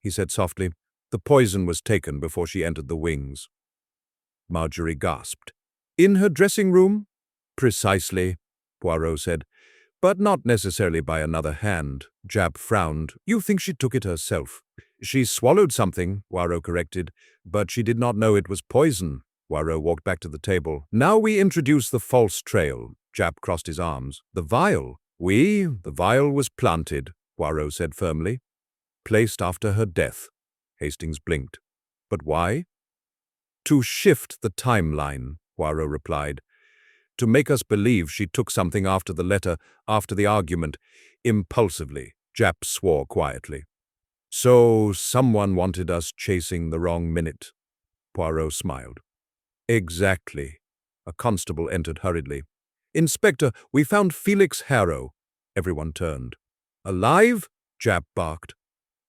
he said softly, the poison was taken before she entered the wings. Marjorie gasped. In her dressing room? Precisely, Poirot said, but not necessarily by another hand. Japp frowned. You think she took it herself? She swallowed something, Poirot corrected, but she did not know it was poison. Poirot walked back to the table. Now we introduce the false trail. Japp crossed his arms. The vial? Oui, the vial was planted, Poirot said firmly. Placed after her death. Hastings blinked. But why? To shift the timeline, Poirot replied. To make us believe she took something after the letter, after the argument, impulsively. Japp swore quietly. So someone wanted us chasing the wrong minute. Poirot smiled. Exactly. A constable entered hurriedly. Inspector, we found Felix Harrow. Everyone turned. Alive? Japp barked.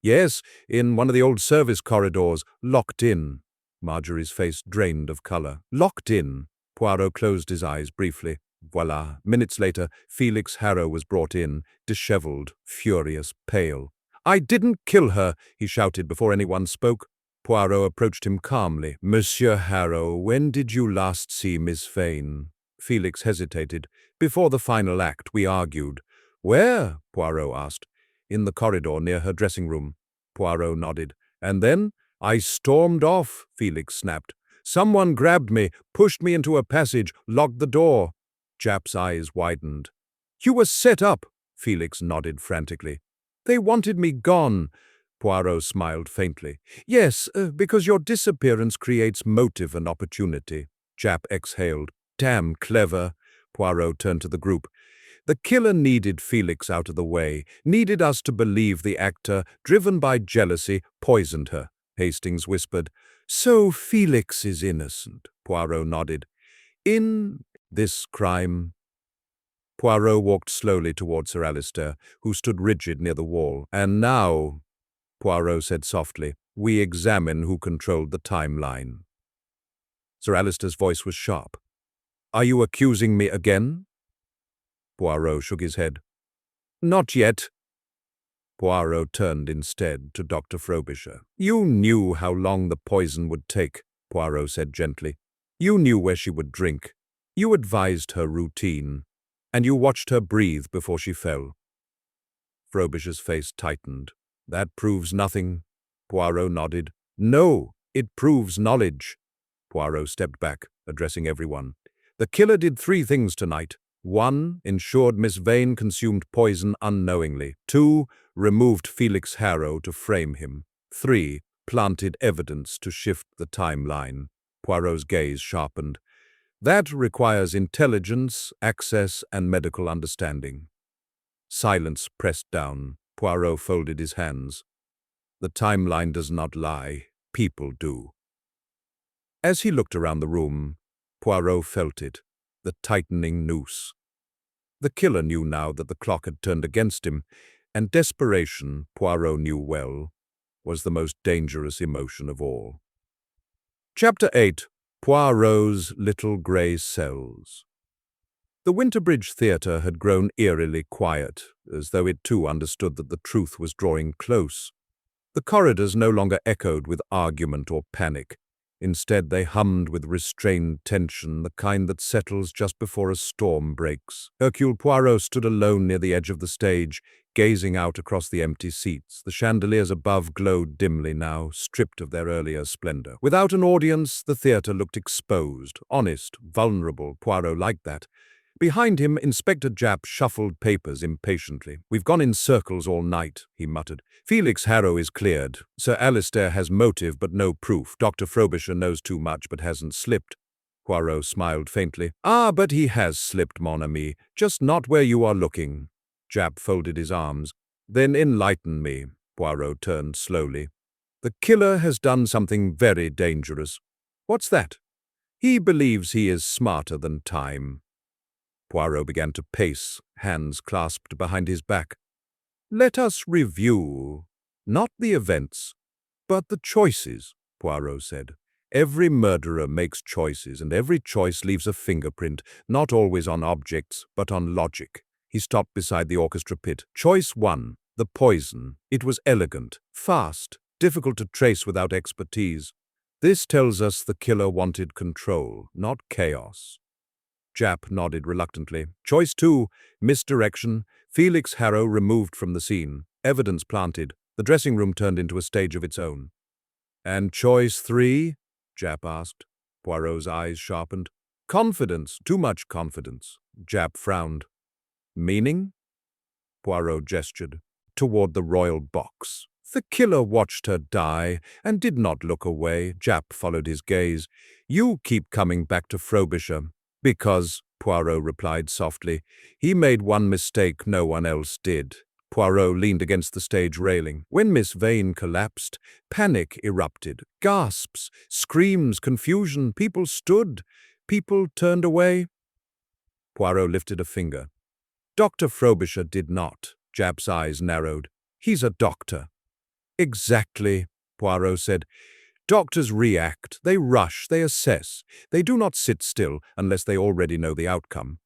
Yes, in one of the old service corridors, locked in. Marjorie's face drained of color. Locked in. Poirot closed his eyes briefly. Voila. Minutes later, Felix Harrow was brought in, disheveled, furious, pale. I didn't kill her, he shouted before anyone spoke. Poirot approached him calmly. Monsieur Harrow, when did you last see Miss Vane? Felix hesitated. Before the final act, we argued. Where? Poirot asked. In the corridor near her dressing room. Poirot nodded. And then? I stormed off, Felix snapped. Someone grabbed me, pushed me into a passage, locked the door. Japp's eyes widened. You were set up, Felix nodded frantically. They wanted me gone. Poirot smiled faintly. Yes, because your disappearance creates motive and opportunity. Japp exhaled. Damn clever. Poirot turned to the group. The killer needed Felix out of the way, needed us to believe the actor, driven by jealousy, poisoned her. Hastings whispered. So Felix is innocent, Poirot nodded. In this crime. Poirot walked slowly toward Sir Alistair, who stood rigid near the wall. And now, Poirot said softly, we examine who controlled the timeline. Sir Alistair's voice was sharp. Are you accusing me again? Poirot shook his head. Not yet. Poirot turned instead to Dr. Frobisher. You knew how long the poison would take, Poirot said gently. You knew where she would drink. You advised her routine, and you watched her breathe before she fell. Frobisher's face tightened. That proves nothing. Poirot nodded. No, it proves knowledge. Poirot stepped back, addressing everyone. The killer did 3 things tonight. 1. Ensured Miss Vane consumed poison unknowingly. 2. Removed Felix Harrow to frame him. 3. Planted evidence to shift the timeline. Poirot's gaze sharpened. That requires intelligence, access, and medical understanding. Silence pressed down. Poirot folded his hands. The timeline does not lie. People do. As he looked around the room, Poirot felt it, the tightening noose. The killer knew now that the clock had turned against him, and desperation, Poirot knew well, was the most dangerous emotion of all. Chapter 8. Poirot's Little Grey Cells. The Winterbridge Theatre had grown eerily quiet, as though it too understood that the truth was drawing close. The corridors no longer echoed with argument or panic. Instead, they hummed with restrained tension, the kind that settles just before a storm breaks. Hercule Poirot stood alone near the edge of the stage, gazing out across the empty seats. The chandeliers above glowed dimly now, stripped of their earlier splendor. Without an audience, the theatre looked exposed, honest, vulnerable. Poirot liked that. Behind him, Inspector Japp shuffled papers impatiently. We've gone in circles all night, he muttered. Felix Harrow is cleared. Sir Alistair has motive but no proof. Dr. Frobisher knows too much but hasn't slipped. Poirot smiled faintly. Ah, but he has slipped, mon ami, just not where you are looking. Japp folded his arms. Then enlighten me. Poirot turned slowly. The killer has done something very dangerous. What's that? He believes he is smarter than time. Poirot began to pace, hands clasped behind his back. Let us review, not the events, but the choices, Poirot said. Every murderer makes choices, and every choice leaves a fingerprint, not always on objects, but on logic. He stopped beside the orchestra pit. Choice 1, the poison. It was elegant, fast, difficult to trace without expertise. This tells us the killer wanted control, not chaos. Japp nodded reluctantly. Choice 2, misdirection. Felix Harrow removed from the scene. Evidence planted. The dressing room turned into a stage of its own. And choice 3? Japp asked. Poirot's eyes sharpened. Confidence. Too much confidence. Japp frowned. Meaning? Poirot gestured toward the royal box. The killer watched her die and did not look away. Japp followed his gaze. You keep coming back to Frobisher. Because, Poirot replied softly, he made one mistake no one else did. Poirot leaned against the stage railing. When Miss Vane collapsed, panic erupted. Gasps, screams, confusion. People stood. People turned away. Poirot lifted a finger. Dr. Frobisher did not. Japp's eyes narrowed. He's a doctor. Exactly, Poirot said. Doctors react, they rush, they assess. They do not sit still unless they already know the outcome.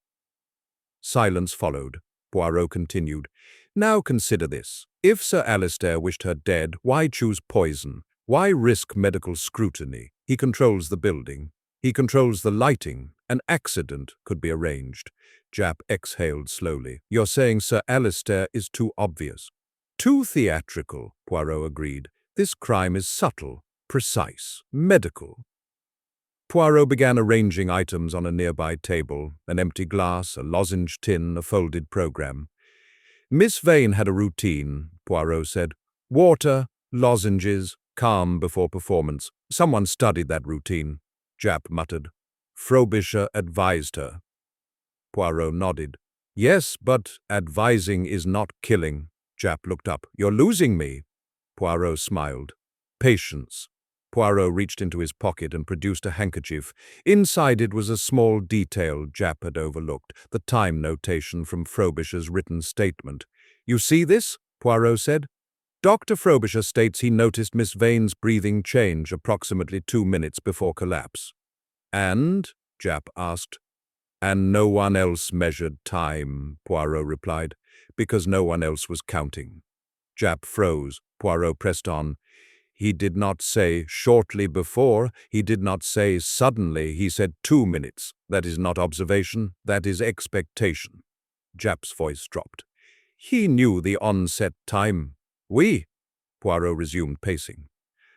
Silence followed. Poirot continued. Now consider this. If Sir Alistair wished her dead, why choose poison? Why risk medical scrutiny? He controls the building. He controls the lighting. An accident could be arranged. Japp exhaled slowly. You're saying Sir Alistair is too obvious. Too theatrical, Poirot agreed. This crime is subtle. Precise, medical. Poirot began arranging items on a nearby table, an empty glass, a lozenge tin, a folded program. Miss Vane had a routine, Poirot said. Water, lozenges, calm before performance. Someone studied that routine, Japp muttered. Frobisher advised her. Poirot nodded. Yes, but advising is not killing. Japp looked up. You're losing me. Poirot smiled. Patience. Poirot reached into his pocket and produced a handkerchief. Inside it was a small detail Japp had overlooked, the time notation from Frobisher's written statement. You see this? Poirot said. Dr. Frobisher states he noticed Miss Vane's breathing change approximately 2 minutes before collapse. And? Japp asked. And no one else measured time, Poirot replied, because no one else was counting. Japp froze. Poirot pressed on. He did not say shortly before, he did not say suddenly, he said 2 minutes. That is not observation, that is expectation. Japp's voice dropped. He knew the onset time. Oui, Poirot resumed pacing.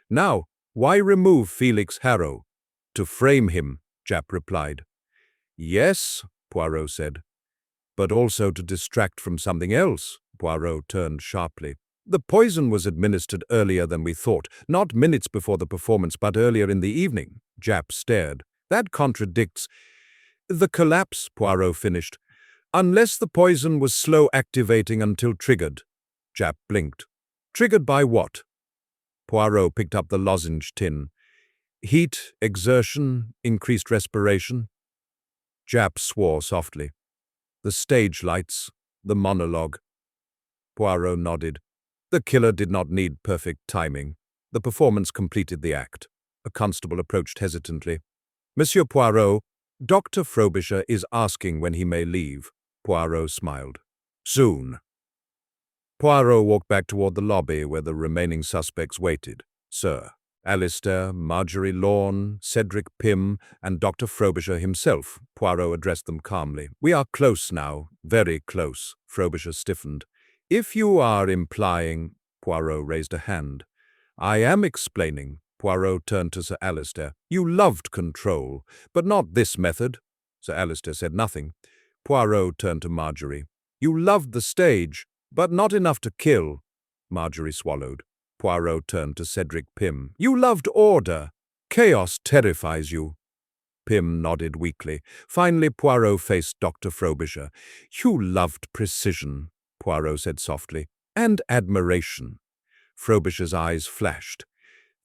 Now, why remove Felix Harrow? To frame him, Japp replied. Yes, Poirot said. But also to distract from something else, Poirot turned sharply. The poison was administered earlier than we thought, not minutes before the performance, but earlier in the evening. Japp stared. That contradicts the collapse, Poirot finished. Unless the poison was slow activating until triggered. Japp blinked. Triggered by what? Poirot picked up the lozenge tin. Heat, exertion, increased respiration. Japp swore softly. The stage lights, the monologue. Poirot nodded. The killer did not need perfect timing. The performance completed the act. A constable approached hesitantly. Monsieur Poirot, Dr. Frobisher is asking when he may leave. Poirot smiled. Soon. Poirot walked back toward the lobby where the remaining suspects waited. Sir, Alistair, Marjorie Lorne, Cedric Pym, and Dr. Frobisher himself. Poirot addressed them calmly. We are close now, very close. Frobisher stiffened. If you are implying... Poirot raised a hand. I am explaining. Poirot turned to Sir Alistair. You loved control, but not this method. Sir Alistair said nothing. Poirot turned to Marjorie. You loved the stage, but not enough to kill. Marjorie swallowed. Poirot turned to Cedric Pym. You loved order. Chaos terrifies you. Pym nodded weakly. Finally, Poirot faced Dr. Frobisher. You loved precision, Poirot said softly, and admiration. Frobisher's eyes flashed.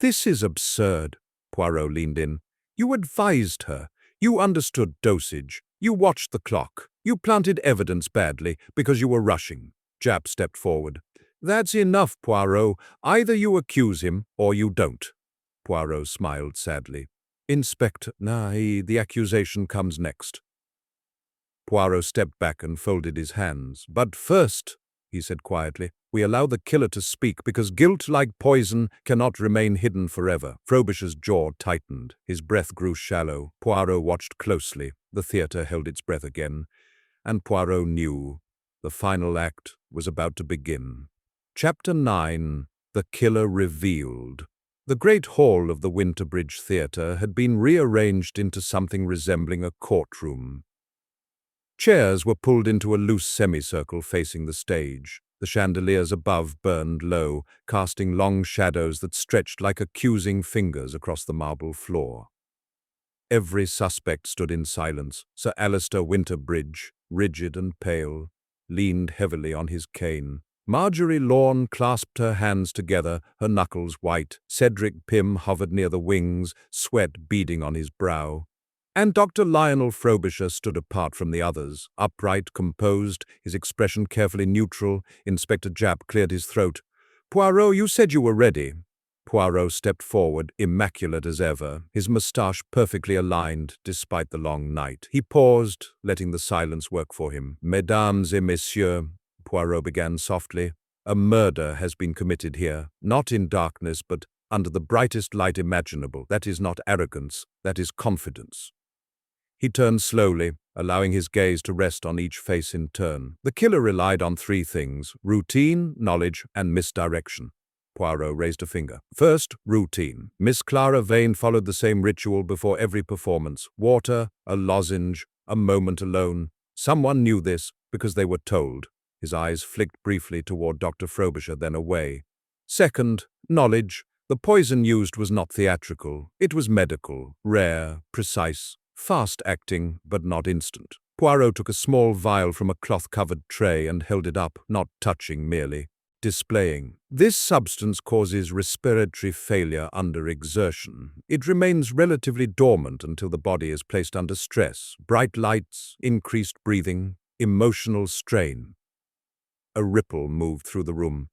This is absurd. Poirot leaned in. You advised her. You understood dosage. You watched the clock. You planted evidence badly because you were rushing. Japp stepped forward. That's enough, Poirot. Either you accuse him or you don't. Poirot smiled sadly. Inspector, the accusation comes next. Poirot stepped back and folded his hands. But first, he said quietly, we allow the killer to speak because guilt, like poison, cannot remain hidden forever. Frobisher's jaw tightened. His breath grew shallow. Poirot watched closely. The theatre held its breath again. And Poirot knew the final act was about to begin. Chapter 9. The Killer Revealed. The great hall of the Winterbridge Theatre had been rearranged into something resembling a courtroom. Chairs were pulled into a loose semicircle facing the stage. The chandeliers above burned low, casting long shadows that stretched like accusing fingers across the marble floor. Every suspect stood in silence. Sir Alistair Winterbridge, rigid and pale, leaned heavily on his cane. Marjorie Lorne clasped her hands together, her knuckles white. Cedric Pym hovered near the wings, sweat beading on his brow. And Dr. Lionel Frobisher stood apart from the others, upright, composed, his expression carefully neutral. Inspector Japp cleared his throat. Poirot, you said you were ready. Poirot stepped forward, immaculate as ever, his moustache perfectly aligned despite the long night. He paused, letting the silence work for him. Mesdames et messieurs, Poirot began softly, a murder has been committed here, not in darkness, but under the brightest light imaginable. That is not arrogance, that is confidence. He turned slowly, allowing his gaze to rest on each face in turn. The killer relied on 3 things: routine, knowledge, and misdirection. Poirot raised a finger. First, routine. Miss Clara Vane followed the same ritual before every performance. Water, a lozenge, a moment alone. Someone knew this because they were told. His eyes flicked briefly toward Dr. Frobisher, then away. Second, knowledge. The poison used was not theatrical. It was medical, rare, precise, fast-acting, but not instant. Poirot took a small vial from a cloth-covered tray and held it up, not touching merely, displaying. This substance causes respiratory failure under exertion. It remains relatively dormant until the body is placed under stress. Bright lights, increased breathing, emotional strain. A ripple moved through the room.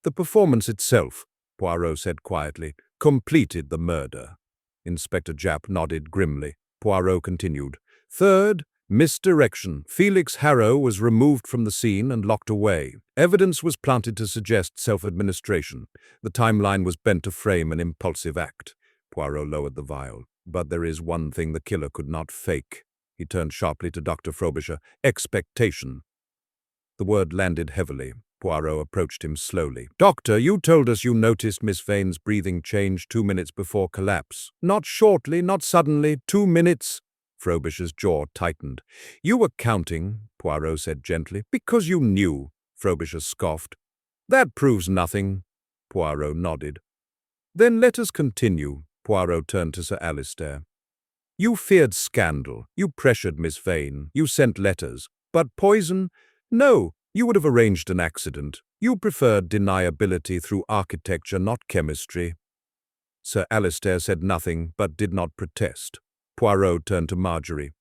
The performance itself, Poirot said quietly, completed the murder. Inspector Japp nodded grimly. Poirot continued. Third, misdirection. Felix Harrow was removed from the scene and locked away. Evidence was planted to suggest self-administration. The timeline was bent to frame an impulsive act. Poirot lowered the vial. But there is one thing the killer could not fake. He turned sharply to Dr. Frobisher. Expectation. The word landed heavily. Poirot approached him slowly. Doctor, you told us you noticed Miss Vane's breathing change 2 minutes before collapse. Not shortly, not suddenly, 2 minutes. Frobisher's jaw tightened. You were counting, Poirot said gently. Because you knew, Frobisher scoffed. That proves nothing. Poirot nodded. Then let us continue. Poirot turned to Sir Alistair. You feared scandal. You pressured Miss Vane. You sent letters. But poison? No. You would have arranged an accident. You preferred deniability through architecture, not chemistry. Sir Alistair said nothing, but did not protest. Poirot turned to Marjorie.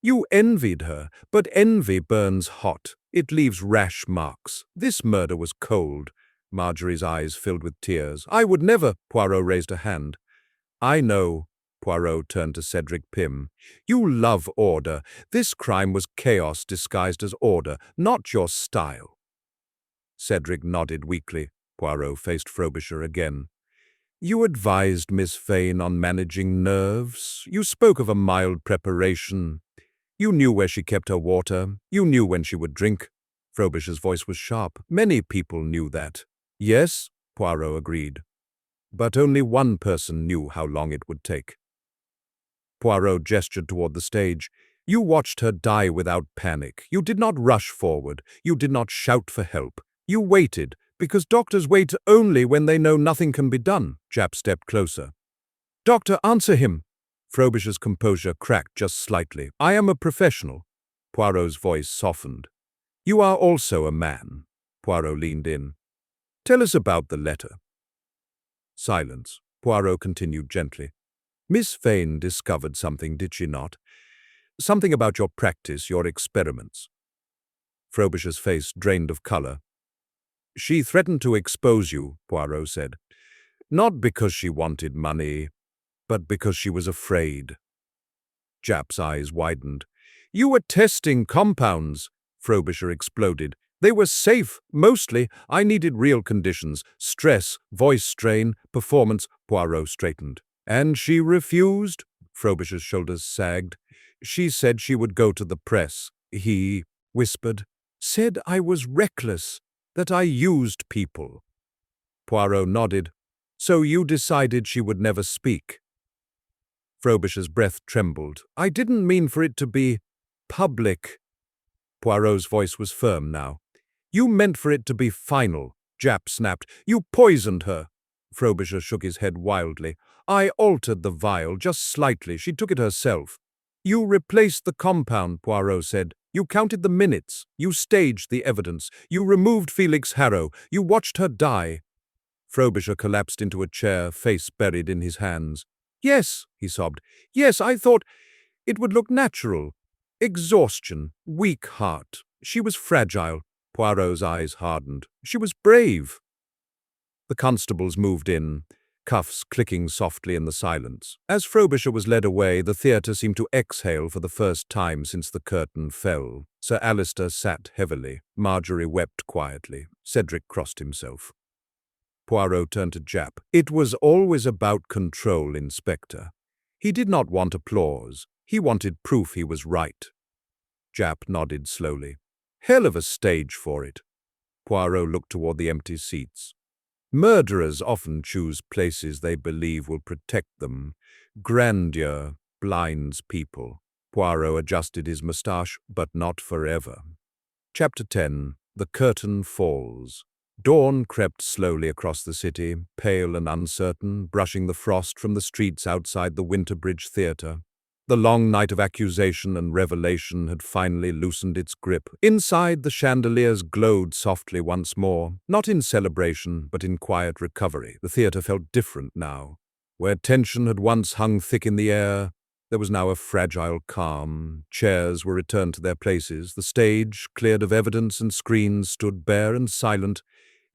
You envied her, but envy burns hot. It leaves rash marks. This murder was cold. Marjorie's eyes filled with tears. I would never. Poirot raised a hand. I know. Poirot turned to Cedric Pym. You love order. This crime was chaos disguised as order, not your style. Cedric nodded weakly. Poirot faced Frobisher again. You advised Miss Vane on managing nerves. You spoke of a mild preparation. You knew where she kept her water. You knew when she would drink. Frobisher's voice was sharp. Many people knew that. Yes, Poirot agreed. But only one person knew how long it would take. Poirot gestured toward the stage. You watched her die without panic. You did not rush forward. You did not shout for help. You waited, because doctors wait only when they know nothing can be done. Japp stepped closer. Doctor, answer him. Frobisher's composure cracked just slightly. I am a professional. Poirot's voice softened. You are also a man. Poirot leaned in. Tell us about the letter. Silence. Poirot continued gently. Miss Vane discovered something, did she not? Something about your practice, your experiments. Frobisher's face drained of color. She threatened to expose you, Poirot said. Not because she wanted money, but because she was afraid. Japp's eyes widened. You were testing compounds, Frobisher exploded. They were safe, mostly. I needed real conditions. Stress, voice strain, performance. Poirot straightened. And she refused? Frobisher's shoulders sagged. She said she would go to the press. He whispered. Said I was reckless, that I used people. Poirot nodded. So you decided she would never speak? Frobisher's breath trembled. I didn't mean for it to be public. Poirot's voice was firm now. You meant for it to be final, Japp snapped. You poisoned her. Frobisher shook his head wildly. I altered the vial just slightly. She took it herself. You replaced the compound, Poirot said. You counted the minutes. You staged the evidence. You removed Felix Harrow. You watched her die. Frobisher collapsed into a chair, face buried in his hands. Yes, he sobbed. Yes, I thought it would look natural. Exhaustion, weak heart. She was fragile. Poirot's eyes hardened. She was brave. The constables moved in, cuffs clicking softly in the silence. As Frobisher was led away, the theatre seemed to exhale for the first time since the curtain fell. Sir Alistair sat heavily. Marjorie wept quietly. Cedric crossed himself. Poirot turned to Japp. It was always about control, Inspector. He did not want applause. He wanted proof he was right. Japp nodded slowly. Hell of a stage for it. Poirot looked toward the empty seats. Murderers often choose places they believe will protect them. Grandeur blinds people. Poirot adjusted his moustache, but not forever. Chapter 10. The Curtain Falls. Dawn crept slowly across the city, pale and uncertain, brushing the frost from the streets outside the Winterbridge Theatre. The long night of accusation and revelation had finally loosened its grip. Inside, the chandeliers glowed softly once more, not in celebration, but in quiet recovery. The theatre felt different now. Where tension had once hung thick in the air, there was now a fragile calm. Chairs were returned to their places. The stage, cleared of evidence and screens, stood bare and silent,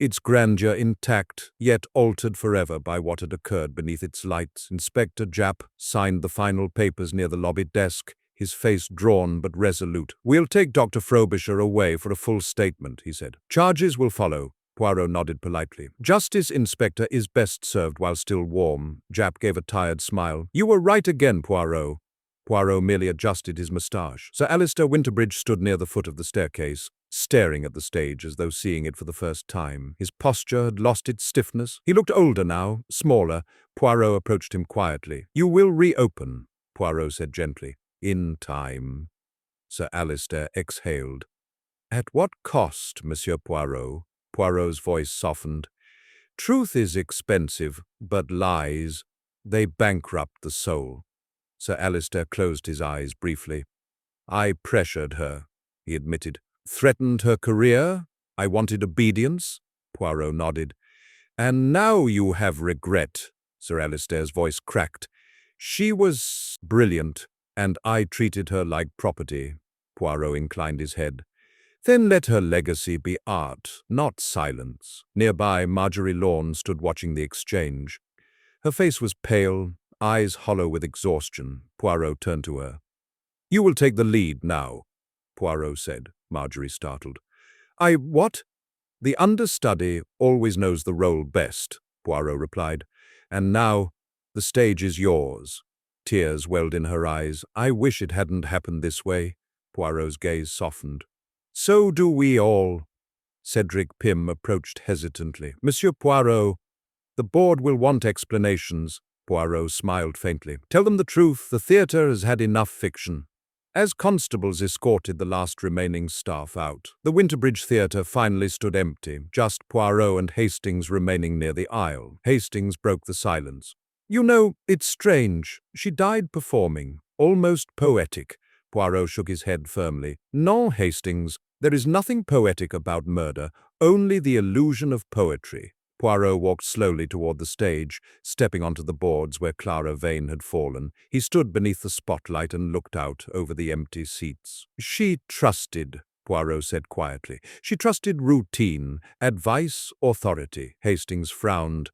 its grandeur intact, yet altered forever by what had occurred beneath its lights. Inspector Japp signed the final papers near the lobby desk, his face drawn but resolute. "We'll take Dr. Frobisher away for a full statement," he said. "Charges will follow." Poirot nodded politely. "Justice, Inspector, is best served while still warm." Japp gave a tired smile. "You were right again, Poirot." Poirot merely adjusted his moustache. Sir Alistair Winterbridge stood near the foot of the staircase, staring at the stage as though seeing it for the first time. His posture had lost its stiffness. He looked older now, smaller. Poirot approached him quietly. "You will reopen," Poirot said gently. "In time." Sir Alistair exhaled. "At what cost, Monsieur Poirot?" Poirot's voice softened. "Truth is expensive, but lies, they bankrupt the soul." Sir Alistair closed his eyes briefly. "I pressured her," he admitted. "Threatened her career? I wanted obedience?" Poirot nodded. "And now you have regret." Sir Alistair's voice cracked. "She was brilliant, and I treated her like property." Poirot inclined his head. "Then let her legacy be art, not silence." Nearby, Marjorie Lorne stood watching the exchange. Her face was pale, eyes hollow with exhaustion. Poirot turned to her. "You will take the lead now," Poirot said. Marjorie startled. What?" "The understudy always knows the role best," Poirot replied. "And now, the stage is yours." Tears welled in her eyes. "I wish it hadn't happened this way." Poirot's gaze softened. "So do we all." Cedric Pym approached hesitantly. "Monsieur Poirot, the board will want explanations." Poirot smiled faintly. "Tell them the truth. The theatre has had enough fiction." As constables escorted the last remaining staff out, the Winterbridge Theatre finally stood empty, just Poirot and Hastings remaining near the aisle. Hastings broke the silence. "You know, it's strange. She died performing. Almost poetic." Poirot shook his head firmly. "No, Hastings, there is nothing poetic about murder, only the illusion of poetry." Poirot walked slowly toward the stage, stepping onto the boards where Clara Vane had fallen. He stood beneath the spotlight and looked out over the empty seats. "She trusted," Poirot said quietly. "She trusted routine, advice, authority." Hastings frowned.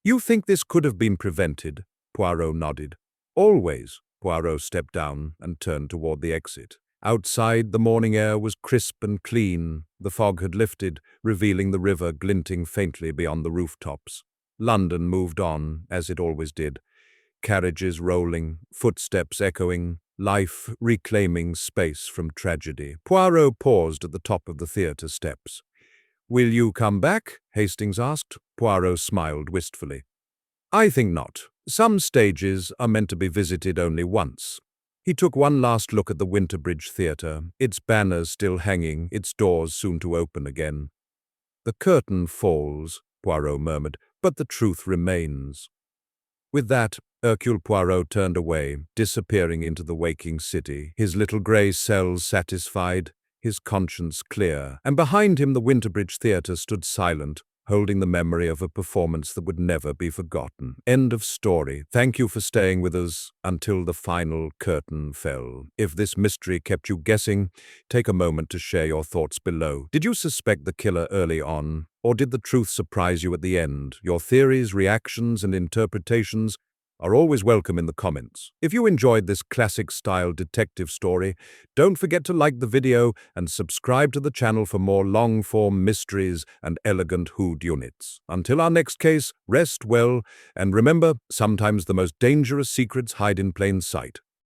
"You think this could have been prevented?" Poirot nodded. "Always." Poirot stepped down and turned toward the exit. Outside, the morning air was crisp and clean. The fog had lifted, revealing the river glinting faintly beyond the rooftops. London moved on, as it always did. Carriages rolling, footsteps echoing, life reclaiming space from tragedy. Poirot paused at the top of the theatre steps. "Will you come back?" Hastings asked. Poirot smiled wistfully. "I think not. Some stages are meant to be visited only once." He took one last look at the Winterbridge Theatre, its banners still hanging, its doors soon to open again. "The curtain falls," Poirot murmured, "but the truth remains." With that, Hercule Poirot turned away, disappearing into the waking city, his little grey cells satisfied, his conscience clear. And behind him the Winterbridge Theatre stood silent, holding the memory of a performance that would never be forgotten. End of story. Thank you for staying with us until the final curtain fell. If this mystery kept you guessing, take a moment to share your thoughts below. Did you suspect the killer early on, or did the truth surprise you at the end? Your theories, reactions, and interpretations are always welcome in the comments. If you enjoyed this classic-style detective story, don't forget to like the video and subscribe to the channel for more long-form mysteries and elegant whodunits. Until our next case, rest well, and remember, sometimes the most dangerous secrets hide in plain sight.